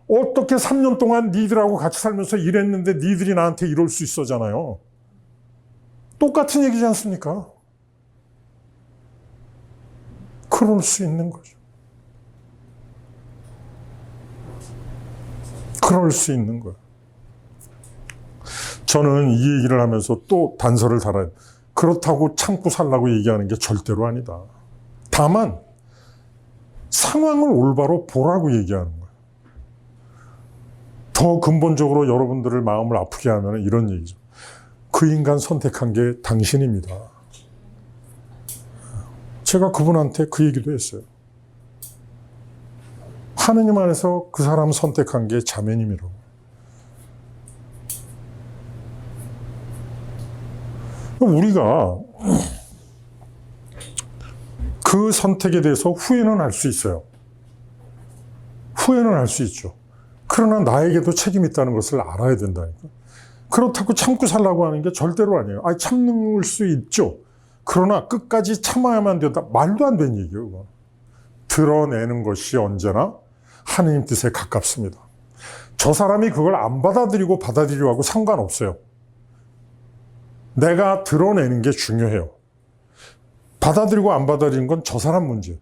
어떻게 3년 동안 니들하고 같이 살면서 일했는데 니들이 나한테 이럴 수 있어잖아요. 똑같은 얘기지 않습니까? 그럴 수 있는 거죠. 그럴 수 있는 거예요. 저는 이 얘기를 하면서 또 단서를 달아요. 그렇다고 참고 살라고 얘기하는 게 절대로 아니다. 다만 상황을 올바로 보라고 얘기하는 거예요. 더 근본적으로 여러분들을 마음을 아프게 하면 이런 얘기죠. 그 인간 선택한 게 당신입니다. 제가 그분한테 그 얘기도 했어요. 하느님 안에서 그 사람 선택한 게 자매님이라고. 우리가 그 선택에 대해서 후회는 할 수 있어요. 후회는 할 수 있죠. 그러나 나에게도 책임이 있다는 것을 알아야 된다니까. 그렇다고 참고 살라고 하는 게 절대로 아니에요. 참을 수 있죠. 그러나 끝까지 참아야만 된다. 말도 안 되는 얘기예요. 그건. 드러내는 것이 언제나 하느님 뜻에 가깝습니다. 저 사람이 그걸 안 받아들이고 받아들이려고 하고 상관없어요. 내가 드러내는 게 중요해요. 받아들이고 안 받아들이는 건 저 사람 문제.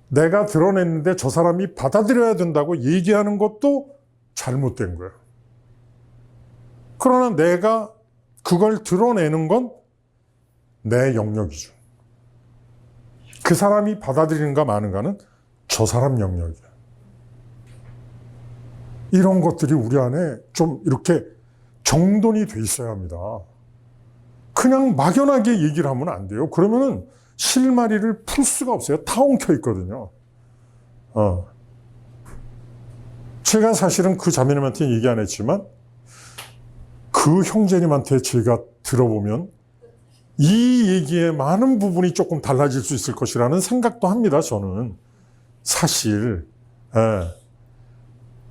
내가 드러냈는데 저 사람이 받아들여야 된다고 얘기하는 것도 잘못된 거예요. 그러나 내가 그걸 드러내는 건 내 영역이죠. 그 사람이 받아들이는가 마는가는 저 사람 영역이에요. 이런 것들이 우리 안에 좀 이렇게 정돈이 돼 있어야 합니다. 그냥 막연하게 얘기를 하면 안 돼요. 그러면은 실마리를 풀 수가 없어요. 다 엉켜 있거든요. 제가 사실은 그 자매님한테 얘기 안 했지만 그 형제님한테 제가 들어보면 이 얘기의 많은 부분이 조금 달라질 수 있을 것이라는 생각도 합니다. 저는 사실.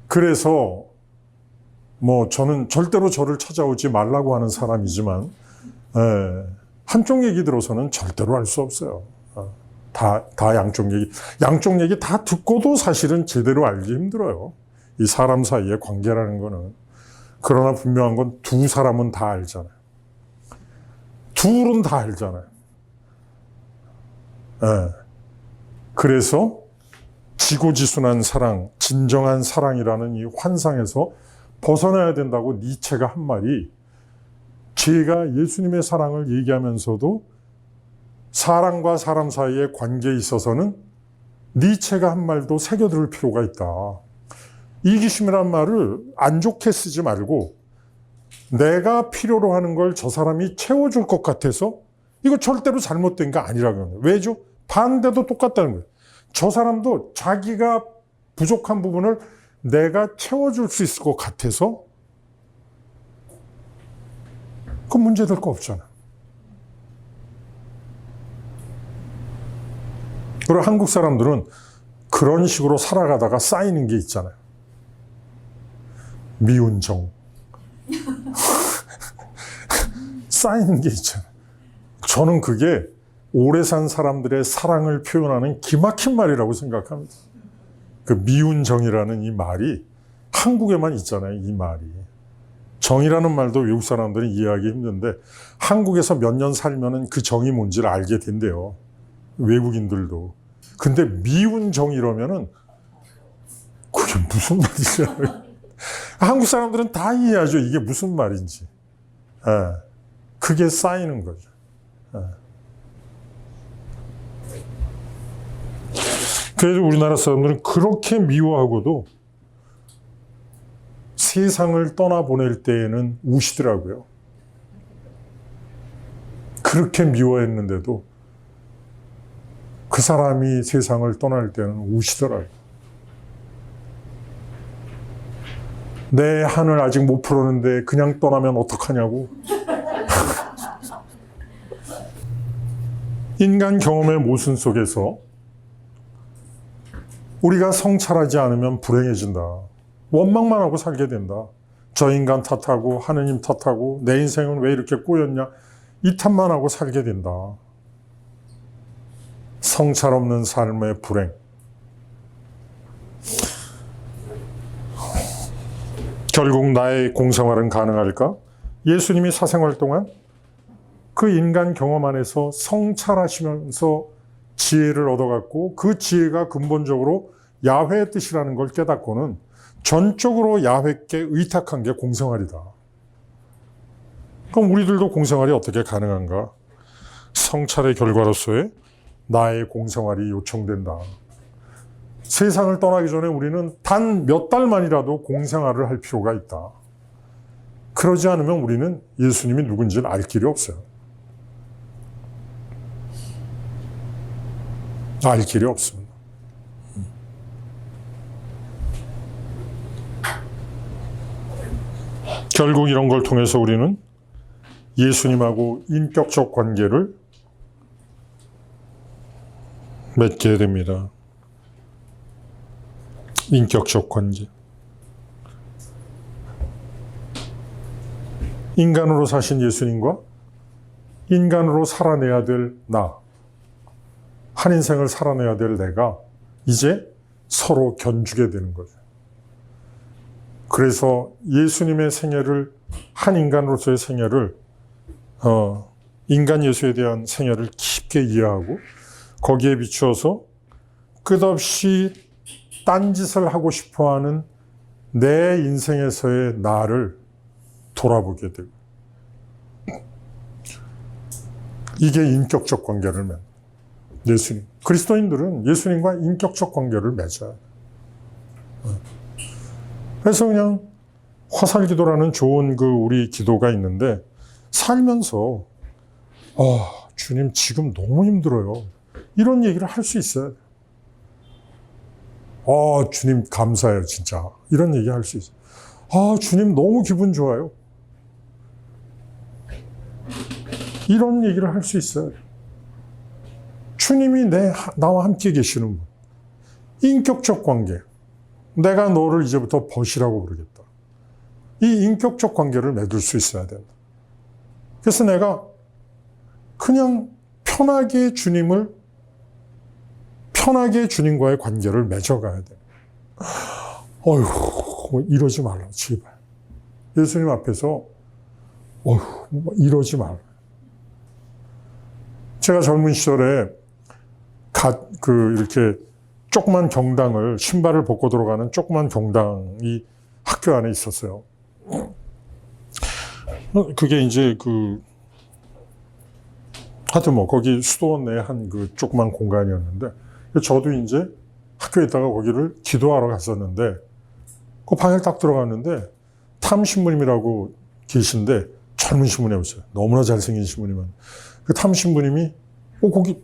그래서 저는 절대로 저를 찾아오지 말라고 하는 사람이지만 한쪽 얘기 들어서는 절대로 할 수 없어요. 다 양쪽 얘기 다 듣고도 사실은 제대로 알기 힘들어요. 이 사람 사이의 관계라는 거는. 그러나 분명한 건 두 사람은 다 알잖아요. 둘은 다 알잖아요. 그래서 지고지순한 사랑, 진정한 사랑이라는 이 환상에서 벗어나야 된다고 니체가 한 말이, 제가 예수님의 사랑을 얘기하면서도 사람과 사람 사이의 관계에 있어서는 니체가 한 말도 새겨들 필요가 있다. 이기심이란 말을 안 좋게 쓰지 말고 내가 필요로 하는 걸 저 사람이 채워줄 것 같아서 이거 절대로 잘못된 게 아니라고 합니다. 왜죠? 반대도 똑같다는 거예요. 저 사람도 자기가 부족한 부분을 내가 채워줄 수 있을 것 같아서 그 문제될 거 없잖아. 그리고 한국 사람들은 그런 식으로 살아가다가 쌓이는 게 있잖아요. 미운 정. 쌓이는 게 있잖아요. 저는 그게 오래 산 사람들의 사랑을 표현하는 기막힌 말이라고 생각합니다. 그 미운 정이라는 이 말이 한국에만 있잖아요. 이 말이. 정이라는 말도 외국 사람들은 이해하기 힘든데 한국에서 몇 년 살면은 그 정이 뭔지를 알게 된대요. 외국인들도. 근데 미운 정이라면은 그게 그게 무슨 말이죠? 한국 사람들은 다 이해하죠. 이게 무슨 말인지. 예. 그게 쌓이는 거죠. 예. 그래서 우리나라 사람들은 그렇게 미워하고도 세상을 떠나보낼 때에는 우시더라고요. 그렇게 미워했는데도 그 사람이 세상을 떠날 때는 우시더라고요. 내 한을 아직 못 풀었는데 그냥 떠나면 어떡하냐고. 인간 경험의 모순 속에서 우리가 성찰하지 않으면 불행해진다. 원망만 하고 살게 된다. 저 인간 탓하고 하느님 탓하고 내 인생은 왜 이렇게 꼬였냐. 이 탓만 하고 살게 된다. 성찰 없는 삶의 불행. 결국 나의 공생활은 가능할까? 예수님이 사생활 동안 그 인간 경험 안에서 성찰하시면서 지혜를 얻어갔고 그 지혜가 근본적으로 야훼의 뜻이라는 걸 깨닫고는 전적으로 야훼께 의탁한 게 공생활이다. 그럼 우리들도 공생활이 어떻게 가능한가? 성찰의 결과로서의 나의 공생활이 요청된다. 세상을 떠나기 전에 우리는 단 몇 달만이라도 공생활을 할 필요가 있다. 그러지 않으면 우리는 예수님이 누군지는 알 길이 없어요. 알 길이 없습니다. 결국 이런 걸 통해서 우리는 예수님하고 인격적 관계를 맺게 됩니다. 인격적 관계. 인간으로 사신 예수님과 인간으로 살아내야 될 나, 한 인생을 살아내야 될 내가 이제 서로 견주게 되는 거죠. 그래서 예수님의 생애를, 한 인간으로서의 생애를, 인간 예수에 대한 생애를 깊게 이해하고 거기에 비추어서 끝없이 딴짓을 하고 싶어하는 내 인생에서의 나를 돌아보게 되고, 이게 인격적 관계를 맺는 예수님. 그리스도인들은 예수님과 인격적 관계를 맺어요. 그래서 그냥 화살기도라는 좋은 우리 기도가 있는데, 살면서 주님 지금 너무 힘들어요. 이런 얘기를 할 수 있어요. 주님 감사해요, 진짜. 이런 얘기 할 수 있어요. 주님 너무 기분 좋아요. 이런 얘기를 할 수 있어요. 주님이 나와 함께 계시는 분. 인격적 관계. 내가 너를 이제부터 벗이라고 부르겠다. 이 인격적 관계를 맺을 수 있어야 된다. 그래서 내가 그냥 편하게 주님과의 관계를 맺어가야 돼. 이러지 말라, 제발. 예수님 앞에서, 이러지 말라. 제가 젊은 시절에 이렇게 조그만 경당을, 신발을 벗고 들어가는 조그만 경당이 학교 안에 있었어요. 그게 이제 하여튼 거기 수도원 내 한 조그만 공간이었는데, 저도 이제 학교에 있다가 거기를 기도하러 갔었는데, 그 방에 딱 들어갔는데, 탐 신부님이라고 계신데, 젊은 신부님이었어요. 너무나 잘생긴 신부님은. 그 탐 신부님이, 거기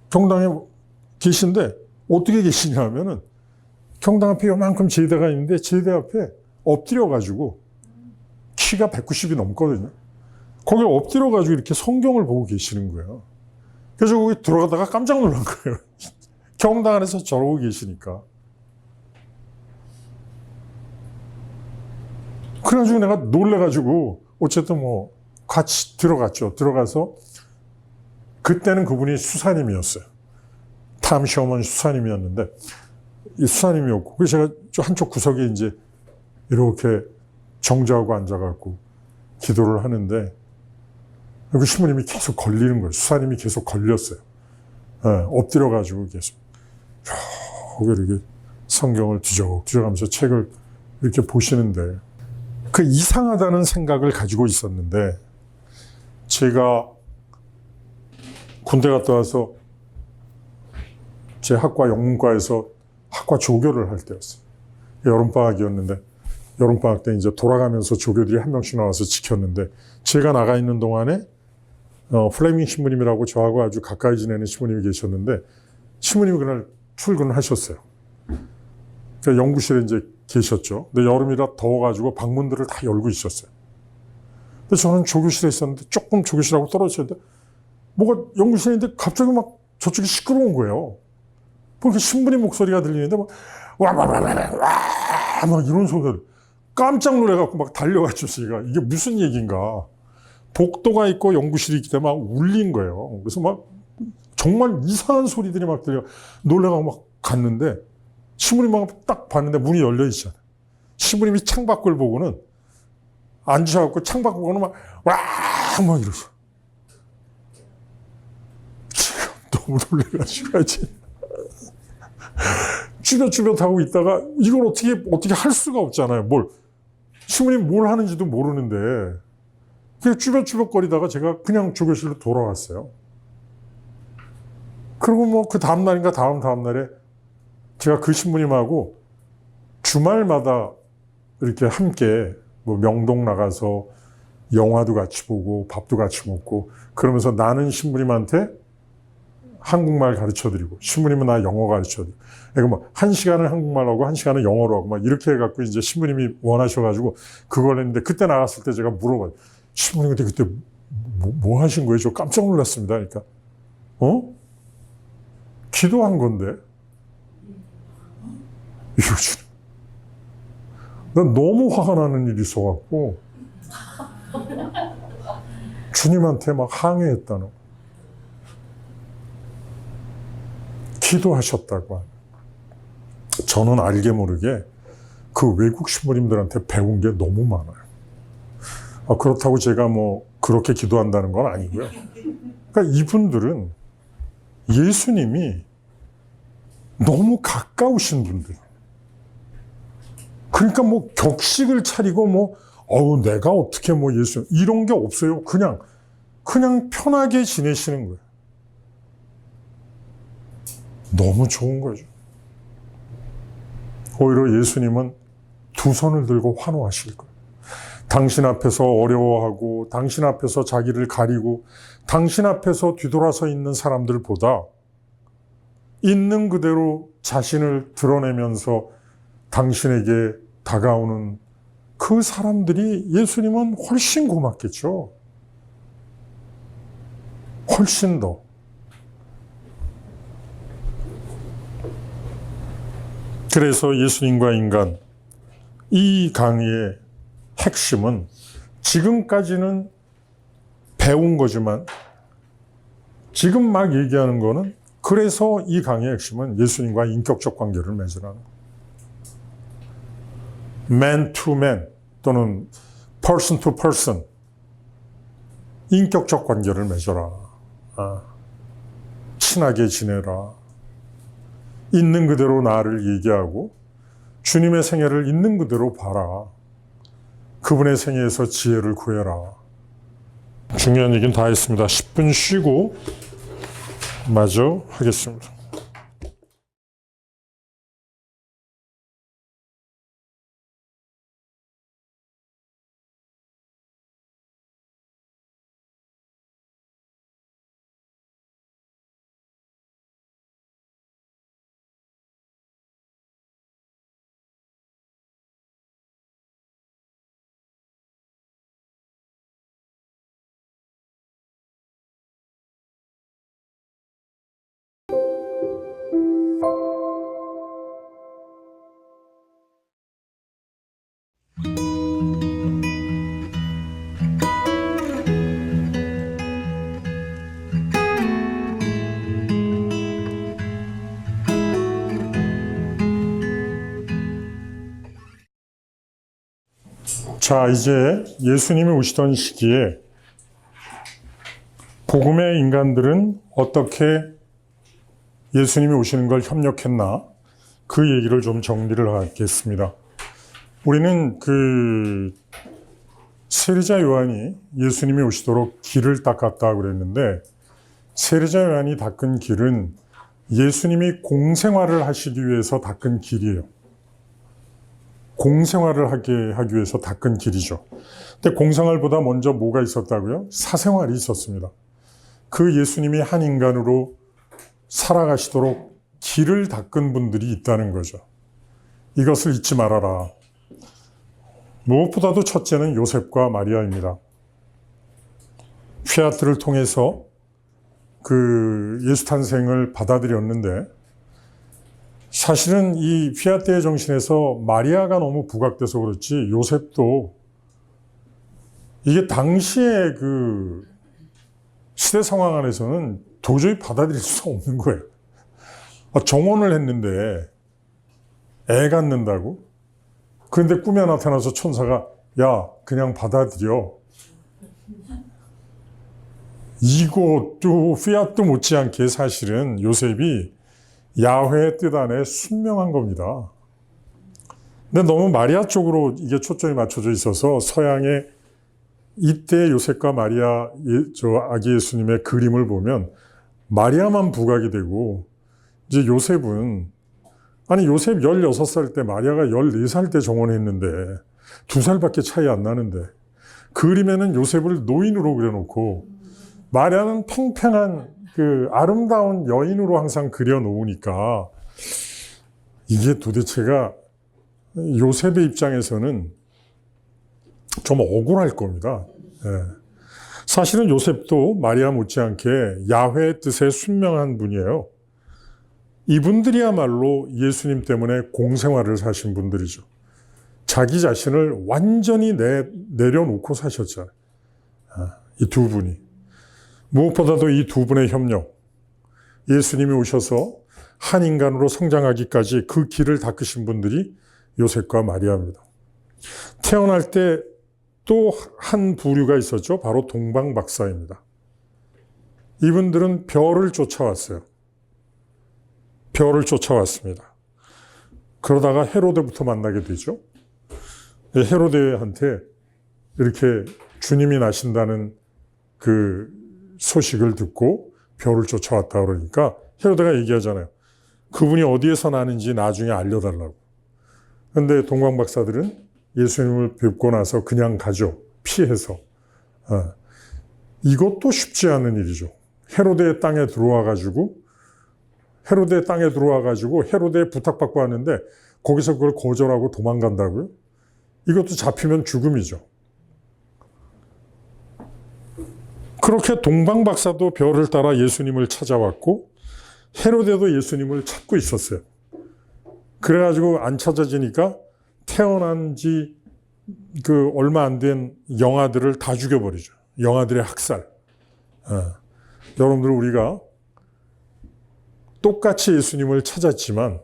경당에 계신데, 어떻게 계시냐 하면은, 경당 앞에 요만큼 제대가 있는데, 제대 앞에 엎드려가지고, 키가 190이 넘거든요. 거기 엎드려가지고 이렇게 성경을 보고 계시는 거예요. 그래서 거기 들어가다가 깜짝 놀란 거예요. 경당 안에서 저러고 계시니까. 그래가지고 내가 놀래가지고, 어쨌든 같이 들어갔죠. 들어가서, 그때는 그분이 수사님이었어요. 탐 시어머니 수사님이었는데, 이 수사님이었고, 그래서 제가 한쪽 구석에 이제 이렇게 정지하고 앉아갖고 기도를 하는데, 그 신부님이 계속 걸리는 거예요. 수사님이 계속 걸렸어요. 엎드려가지고 계속 이렇게 성경을 뒤적뒤적하면서 책을 이렇게 보시는데 그 이상하다는 생각을 가지고 있었는데 제가 군대 갔다 와서 제 학과 영문과에서 학과 조교를 할 때였어요. 여름방학이었는데 여름방학 때 이제 돌아가면서 조교들이 한 명씩 나와서 지켰는데 제가 나가 있는 동안에 플레밍 신부님이라고 저하고 아주 가까이 지내는 신부님이 계셨는데 신부님이 그날 출근을 하셨어요. 그러니까 연구실에 이제 계셨죠. 근데 여름이라 더워가지고 방문들을 다 열고 있었어요. 근데 저는 조교실에 있었는데 조금 조교실하고 떨어졌는데 뭐가 연구실에 있는데 갑자기 막 저쪽이 시끄러운 거예요. 그러니까 신부님 목소리가 들리는데 막 와와와와와 막 이런 소리가 깜짝 놀래갖고 막 달려가지고 제가 이게 무슨 얘기인가. 복도가 있고 연구실이 있기 때문에 막 울린 거예요. 그래서 막 정말 이상한 소리들이 막 들려 놀래가고 막 갔는데 신부님만 딱 봤는데 문이 열려 있잖아요. 신부님이 창밖을 보고는 앉으셔갖고 창밖을 보고는 막 이러셔. 제가 너무 놀래가지고 쭈뼛쭈뼛 하고 있다가 이걸 어떻게 할 수가 없잖아요. 신부님 뭘 하는지도 모르는데 그냥 쭈뼛쭈뼛거리다가 제가 그냥 조교실로 돌아왔어요. 그리고 뭐 그 다음날인가 다음날에 제가 그 신부님하고 주말마다 이렇게 함께 뭐 명동 나가서 영화도 같이 보고 밥도 같이 먹고 그러면서 나는 신부님한테 한국말 가르쳐드리고 신부님은 나 영어 가르쳐드리고 그러니까 뭐 1시간을 한국말 하고 1시간을 영어로 하고 막 이렇게 해갖고 이제 신부님이 원하셔가지고 그걸 했는데 그때 나갔을 때 제가 물어봐요. 신부님한테 그때 뭐 하신 거예요? 저 깜짝 놀랐습니다. 그러니까 기도한 건데 이러지. 난 너무 화가 나는 일이 있어갖고 주님한테 막 항의했다는 기도하셨다고 하는. 저는 알게 모르게 그 외국 신부님들한테 배운 게 너무 많아요. 그렇다고 제가 뭐 그렇게 기도한다는 건 아니고요. 그러니까 이분들은 예수님이 너무 가까우신 분들. 그러니까 뭐 격식을 차리고 내가 어떻게 예수 이런 게 없어요. 그냥 편하게 지내시는 거예요. 너무 좋은 거죠. 오히려 예수님은 두 손을 들고 환호하실 거예요. 당신 앞에서 어려워하고 당신 앞에서 자기를 가리고 당신 앞에서 뒤돌아서 있는 사람들보다 있는 그대로 자신을 드러내면서 당신에게 다가오는 그 사람들이 예수님은 훨씬 고맙겠죠. 훨씬 더. 그래서 예수님과 인간, 이 강의의 핵심은 지금까지는 배운 거지만 지금 막 얘기하는 거는 그래서 이 강의의 핵심은 예수님과 인격적 관계를 맺으라는 거예요. man to man 또는 person to person 인격적 관계를 맺어라. 친하게 지내라. 있는 그대로 나를 얘기하고 주님의 생애를 있는 그대로 봐라. 그분의 생애에서 지혜를 구해라. 중요한 얘기는 다 했습니다. 10분 쉬고 마저 하겠습니다. 자, 이제 예수님이 오시던 시기에 복음의 인간들은 어떻게 예수님이 오시는 걸 협력했나? 그 얘기를 좀 정리를 하겠습니다. 우리는 세례자 요한이 예수님이 오시도록 길을 닦았다고 그랬는데, 세례자 요한이 닦은 길은 예수님이 공생활을 하시기 위해서 닦은 길이에요. 공생활을 하기 위해서 닦은 길이죠. 근데 공생활보다 먼저 뭐가 있었다고요? 사생활이 있었습니다. 그 예수님이 한 인간으로 살아가시도록 길을 닦은 분들이 있다는 거죠. 이것을 잊지 말아라. 무엇보다도 첫째는 요셉과 마리아입니다. 피아트를 통해서 예수 탄생을 받아들였는데, 사실은 이 피아트의 정신에서 마리아가 너무 부각돼서 그렇지, 요셉도 이게 당시의 시대 상황 안에서는 도저히 받아들일 수 없는 거예요. 정혼을 했는데 애 갖는다고? 그런데 꿈에 나타나서 천사가 야, 그냥 받아들여. 이것도 피아트 못지않게 사실은 요셉이 야훼의 뜻 안에 순명한 겁니다. 근데 너무 마리아 쪽으로 이게 초점이 맞춰져 있어서 서양의 이때 요셉과 마리아, 아기 예수님의 그림을 보면 마리아만 부각이 되고, 이제 요셉은, 요셉 16살 때 마리아가 14살 때 정혼했는데 2살밖에 차이 안 나는데, 그림에는 요셉을 노인으로 그려놓고 마리아는 팽팽한 아름다운 여인으로 항상 그려놓으니까, 이게 도대체가 요셉의 입장에서는 좀 억울할 겁니다. 예. 사실은 요셉도 마리아 못지않게 야훼의 뜻에 순명한 분이에요. 이분들이야말로 예수님 때문에 공생활을 사신 분들이죠. 자기 자신을 완전히 내려놓고 사셨잖아요. 이 두 분이. 무엇보다도 이 두 분의 협력, 예수님이 오셔서 한 인간으로 성장하기까지 그 길을 닦으신 분들이 요셉과 마리아입니다. 태어날 때 또 한 부류가 있었죠. 바로 동방박사입니다. 이분들은 별을 쫓아왔어요. 별을 쫓아왔습니다. 그러다가 헤로데부터 만나게 되죠. 헤로데한테 이렇게 주님이 나신다는 소식을 듣고 별을 쫓아왔다 그러니까 헤로데가 얘기하잖아요. 그분이 어디에서 나는지 나중에 알려달라고. 그런데 동방박사들은 예수님을 뵙고 나서 그냥 가죠. 피해서. 이것도 쉽지 않은 일이죠. 헤로데의 땅에 들어와가지고 헤로데에 부탁받고 왔는데 거기서 그걸 거절하고 도망간다고요? 이것도 잡히면 죽음이죠. 그렇게 동방박사도 별을 따라 예수님을 찾아왔고 헤로데도 예수님을 찾고 있었어요. 그래가지고 안 찾아지니까 태어난 지 얼마 안 된 영아들을 다 죽여버리죠. 영아들의 학살. 여러분들, 우리가 똑같이 예수님을 찾았지만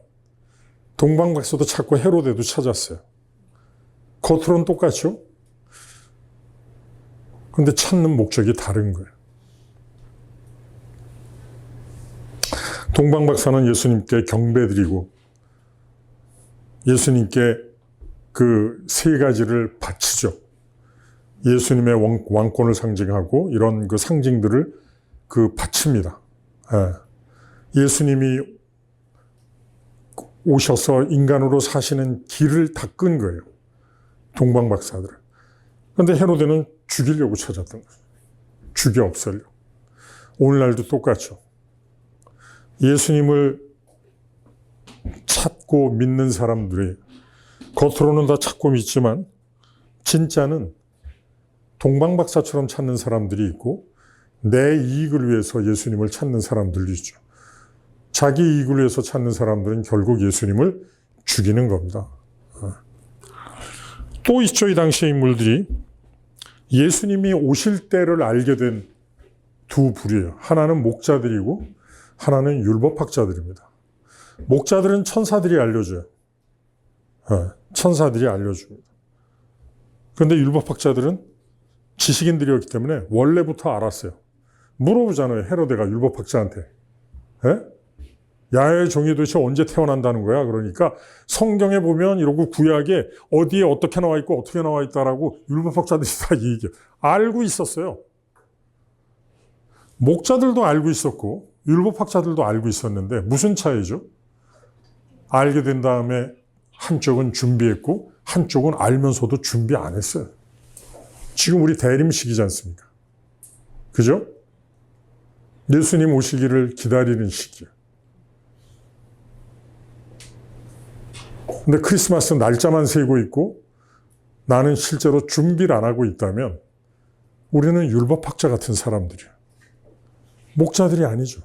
동방박사도 찾고 헤로데도 찾았어요. 겉으로는 똑같죠? 근데 찾는 목적이 다른 거예요. 동방박사는 예수님께 경배드리고 예수님께 세 가지를 바치죠. 예수님의 왕권을 상징하고 이런 상징들을 바칩니다. 예수님이 오셔서 인간으로 사시는 길을 닦은 거예요. 동방박사들을. 그런데 헤로데는 죽이려고 찾았던 거예요. 죽여 없애려고. 오늘날도 똑같죠. 예수님을 찾고 믿는 사람들이 겉으로는 다 찾고 믿지만 진짜는 동방박사처럼 찾는 사람들이 있고 내 이익을 위해서 예수님을 찾는 사람들도 있죠. 자기 이익을 위해서 찾는 사람들은 결국 예수님을 죽이는 겁니다. 또 있죠. 이 당시의 인물들이 예수님이 오실 때를 알게 된 두 부류예요. 하나는 목자들이고 하나는 율법학자들입니다. 목자들은 천사들이 알려줘요. 천사들이 알려줍니다. 그런데 율법학자들은 지식인들이었기 때문에 원래부터 알았어요. 물어보잖아요. 헤로데가 율법학자한테. 야훼의 종이 도대체 언제 태어난다는 거야? 그러니까 성경에 보면 이러고 구약에 어디에 어떻게 나와 있고 어떻게 나와 있다라고 율법학자들이 다 얘기해요. 알고 있었어요. 목자들도 알고 있었고 율법학자들도 알고 있었는데 무슨 차이죠? 알게 된 다음에 한쪽은 준비했고 한쪽은 알면서도 준비 안 했어요. 지금 우리 대림 시기지 않습니까? 그죠? 예수님 오시기를 기다리는 시기예요. 근데 크리스마스 날짜만 세고 있고 나는 실제로 준비를 안 하고 있다면 우리는 율법학자 같은 사람들이에요. 목자들이 아니죠.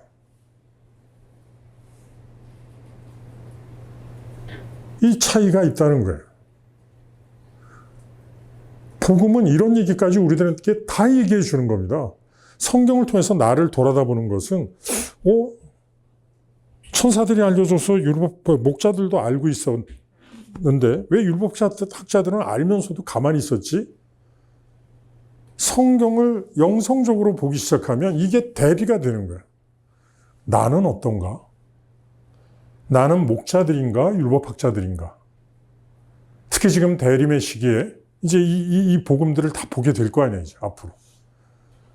이 차이가 있다는 거예요. 복음은 이런 얘기까지 우리들에게 다 얘기해 주는 겁니다. 성경을 통해서 나를 돌아다보는 것은 천사들이 알려줘서 목자들도 알고 있었는데 왜 율법학자들은 알면서도 가만히 있었지? 성경을 영성적으로 보기 시작하면 이게 대비가 되는 거예요. 나는 어떤가? 나는 목자들인가? 율법학자들인가? 특히 지금 대림의 시기에 이제 이 복음들을 다 보게 될 거 아니에요, 이제 앞으로.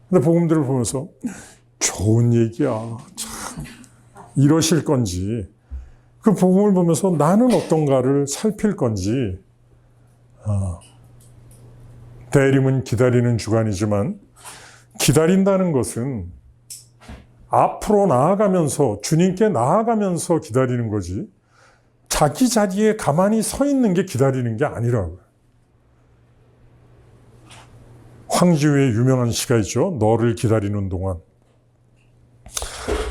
근데 복음들을 보면서 좋은 얘기야. 참. 이러실 건지. 그 복음을 보면서 나는 어떤가를 살필 건지. 대림은 기다리는 주간이지만 기다린다는 것은 앞으로 나아가면서 주님께 나아가면서 기다리는 거지 자기 자리에 가만히 서 있는 게 기다리는 게 아니라고요. 황지우의 유명한 시가 있죠. 너를 기다리는 동안.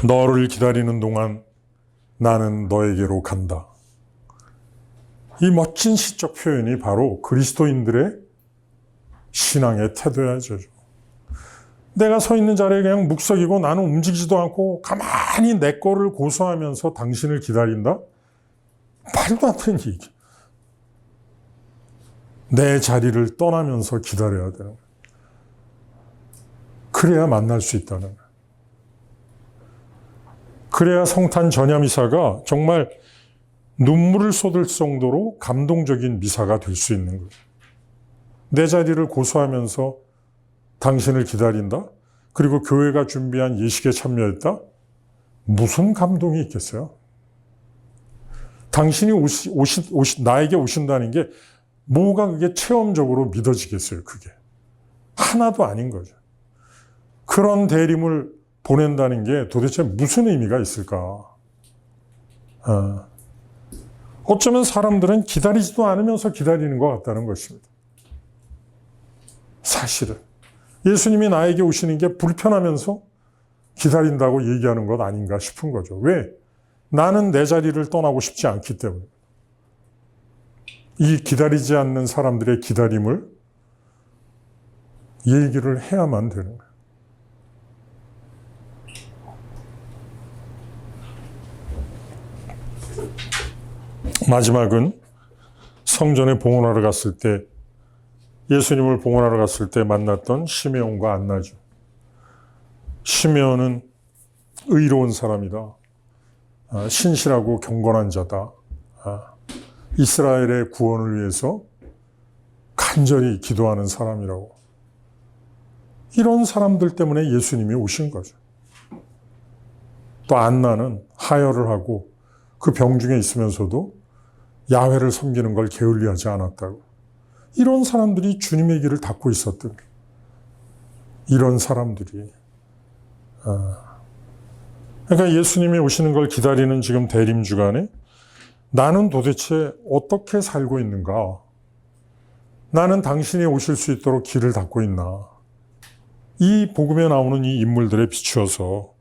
너를 기다리는 동안 나는 너에게로 간다. 이 멋진 시적 표현이 바로 그리스도인들의 신앙의 태도야죠. 내가 서 있는 자리에 그냥 묵석이고 나는 움직이지도 않고 가만히 내 거를 고수하면서 당신을 기다린다? 말도 안 되는 얘기. 내 자리를 떠나면서 기다려야 되는 거예요. 그래야 만날 수 있다는 거예요. 그래야 성탄 전야미사가 정말 눈물을 쏟을 정도로 감동적인 미사가 될 수 있는 거예요. 내 자리를 고수하면서 당신을 기다린다? 그리고 교회가 준비한 예식에 참여했다? 무슨 감동이 있겠어요? 당신이 나에게 오신다는 게 뭐가 그게 체험적으로 믿어지겠어요, 그게. 하나도 아닌 거죠. 그런 대림을 보낸다는 게 도대체 무슨 의미가 있을까? 어쩌면 사람들은 기다리지도 않으면서 기다리는 것 같다는 것입니다. 사실은. 예수님이 나에게 오시는 게 불편하면서 기다린다고 얘기하는 것 아닌가 싶은 거죠. 왜? 나는 내 자리를 떠나고 싶지 않기 때문에. 이 기다리지 않는 사람들의 기다림을 얘기를 해야만 되는 거예요. 마지막은 성전에 봉헌하러 갔을 때 예수님을 봉헌하러 갔을 때 만났던 시메온과 안나죠. 시메온은 의로운 사람이다. 신실하고 경건한 자다. 이스라엘의 구원을 위해서 간절히 기도하는 사람이라고. 이런 사람들 때문에 예수님이 오신 거죠. 또 안나는 하혈을 하고 그 병중에 있으면서도 야훼를 섬기는 걸 게을리하지 않았다고. 이런 사람들이 주님의 길을 닫고 있었던 거예요. 이런 사람들이. 그러니까 예수님이 오시는 걸 기다리는 지금 대림주간에 나는 도대체 어떻게 살고 있는가? 나는 당신이 오실 수 있도록 길을 닫고 있나? 이 복음에 나오는 이 인물들에 비추어서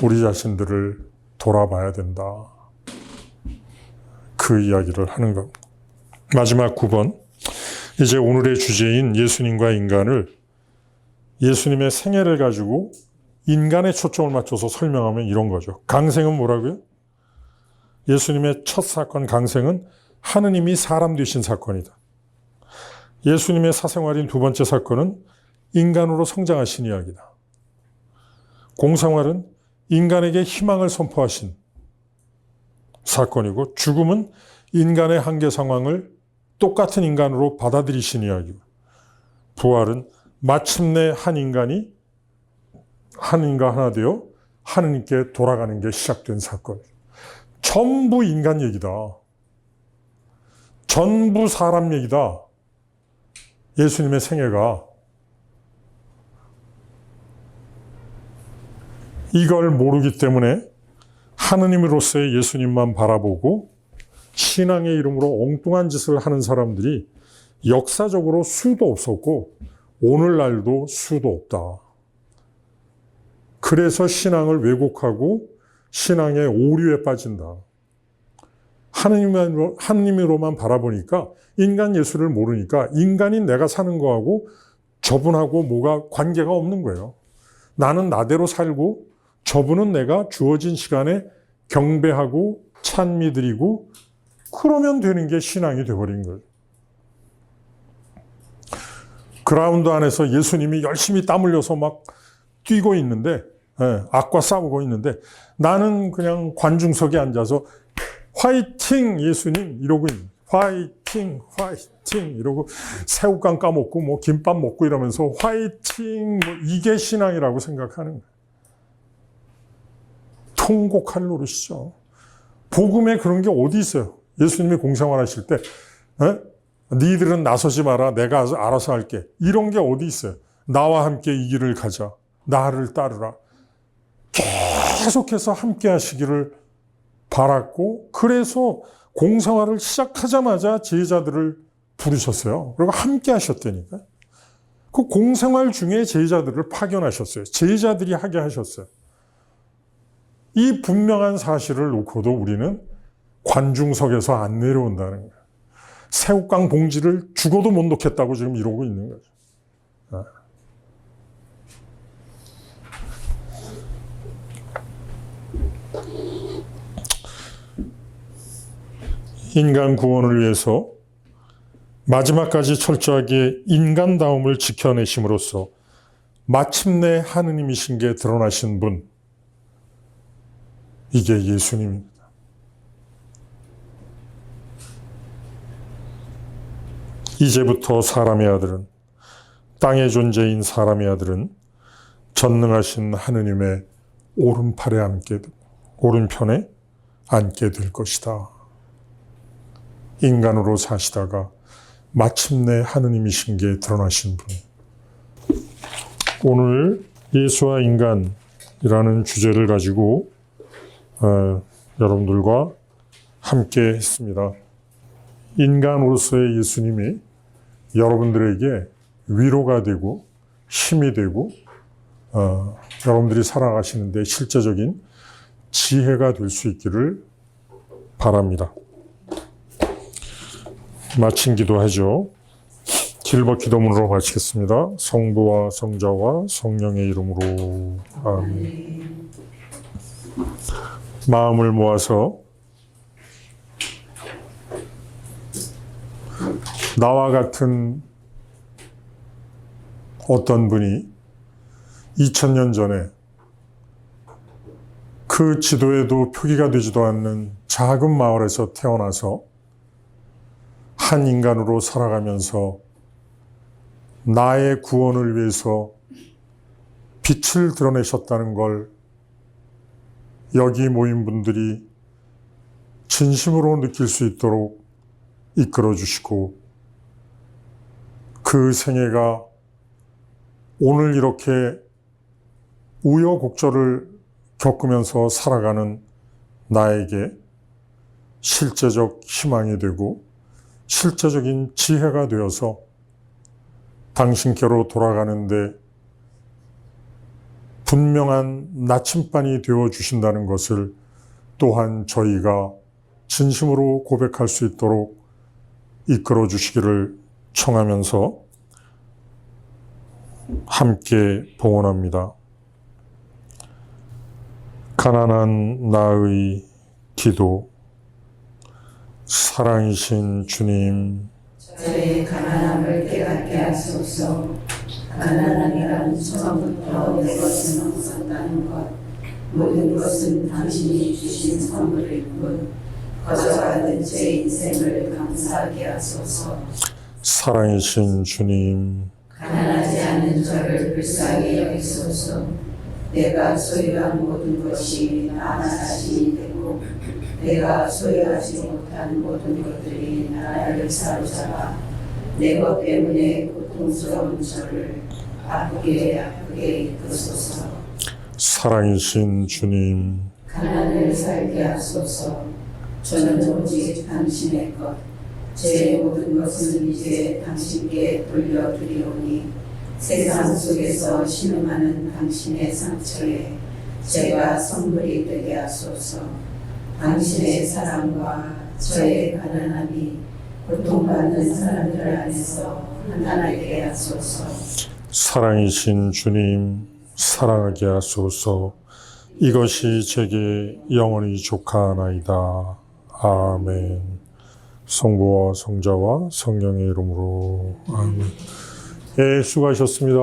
우리 자신들을 돌아봐야 된다. 그 이야기를 하는 겁니다. 마지막 9번. 이제 오늘의 주제인 예수님과 인간을 예수님의 생애를 가지고 인간의 초점을 맞춰서 설명하면 이런 거죠. 강생은 뭐라고요? 예수님의 첫 사건 강생은 하느님이 사람 되신 사건이다. 예수님의 사생활인 두 번째 사건은 인간으로 성장하신 이야기다. 공생활은 인간에게 희망을 선포하신 사건이고, 죽음은 인간의 한계 상황을 똑같은 인간으로 받아들이신 이야기고, 부활은 마침내 한 인간이 하느님과 하나 되어 하느님께 돌아가는 게 시작된 사건. 전부 인간 얘기다. 전부 사람 얘기다. 예수님의 생애가. 이걸 모르기 때문에 하느님으로서의 예수님만 바라보고 신앙의 이름으로 엉뚱한 짓을 하는 사람들이 역사적으로 수도 없었고 오늘날도 수도 없다. 그래서 신앙을 왜곡하고 신앙의 오류에 빠진다. 하느님으로만 바라보니까 인간 예수를 모르니까 인간인 내가 사는 거하고 저분하고 뭐가 관계가 없는 거예요. 나는 나대로 살고 저분은 내가 주어진 시간에 경배하고 찬미 드리고 그러면 되는 게 신앙이 되어버린 거예요. 그라운드 안에서 예수님이 열심히 땀 흘려서 막 뛰고 있는데, 악과 싸우고 있는데 나는 그냥 관중석에 앉아서 화이팅 예수님 이러고 있는, 화이팅 화이팅 이러고 새우깡 까먹고 뭐 김밥 먹고 이러면서 화이팅, 뭐 이게 신앙이라고 생각하는 거예요. 통곡할 노릇이죠. 복음에 그런 게 어디 있어요? 예수님이 공생활하실 때 니들은 나서지 마라, 내가 알아서 할게, 이런 게 어디 있어요? 나와 함께 이 길을 가자, 나를 따르라. 계속해서 함께 하시기를 바랐고, 그래서 공생활을 시작하자마자 제자들을 부르셨어요. 그리고 함께 하셨다니까. 그 공생활 중에 제자들을 파견하셨어요. 제자들이 하게 하셨어요. 이 분명한 사실을 놓고도 우리는 관중석에서 안 내려온다는 거예요. 새우깡 봉지를 죽어도 못 놓겠다고 지금 이러고 있는 거죠. 인간 구원을 위해서 마지막까지 철저하게 인간다움을 지켜내심으로써 마침내 하느님이신 게 드러나신 분, 이게 예수님입니다. 이제부터 사람의 아들은, 땅의 존재인 사람의 아들은 전능하신 하느님의 오른편에 앉게 될 것이다. 인간으로 사시다가 마침내 하느님이신 게 드러나신 분. 오늘 예수와 인간이라는 주제를 가지고 여러분들과 함께 했습니다. 인간으로서의 예수님이 여러분들에게 위로가 되고 힘이 되고 여러분들이 살아가시는데 실제적인 지혜가 될 수 있기를 바랍니다. 마친 기도하죠. 길벗 기도문으로 마치겠습니다. 성부와 성자와 성령의 이름으로 아멘. 마음을 모아서 나와 같은 어떤 분이 2000년 전에 그 지도에도 표기가 되지도 않는 작은 마을에서 태어나서 한 인간으로 살아가면서 나의 구원을 위해서 빛을 드러내셨다는 걸 여기 모인 분들이 진심으로 느낄 수 있도록 이끌어 주시고, 그 생애가 오늘 이렇게 우여곡절을 겪으면서 살아가는 나에게 실제적 희망이 되고 실제적인 지혜가 되어서 당신께로 돌아가는데 분명한 나침반이 되어 주신다는 것을 또한 저희가 진심으로 고백할 수 있도록 이끌어 주시기를 청하면서 함께 봉헌합니다. 가난한 나의 기도. 사랑이신 주님, 저의 가난함을 깨닫게 하소서. 가난함이란 처음부터 내 것은 없었다는 것, 모든 것은 당신이 주신 선물일 뿐 거저받은 제 인생을 감사하게 하소서. 사랑이신 주님, 가난하지 않은 저를 불쌍히 여기소서. 내가 소유한 모든 것이 나 자신이 되고 내가 소유하지 못한 모든 것들이 나를 사로잡아 내 것 때문에 고통스러운 저를 아프게 이끄소서. 사랑이신 주님, 가난을 살게 하소서. 저는 오직 당신의 것, 제 모든 것은 이제 당신께 돌려드리오니 세상 속에서 신음하는 당신의 상처에 제가 선물이 되게 하소서. 당신의 사랑과 저의 가난함이 고통받는 사람들 안에서 하나되게 하소서. 사랑이신 주님, 사랑하게 하소서. 이것이 제게 영원히 족하나이다. 아멘. 성부와 성자와 성령의 이름으로 아멘. 예, 수고하셨습니다.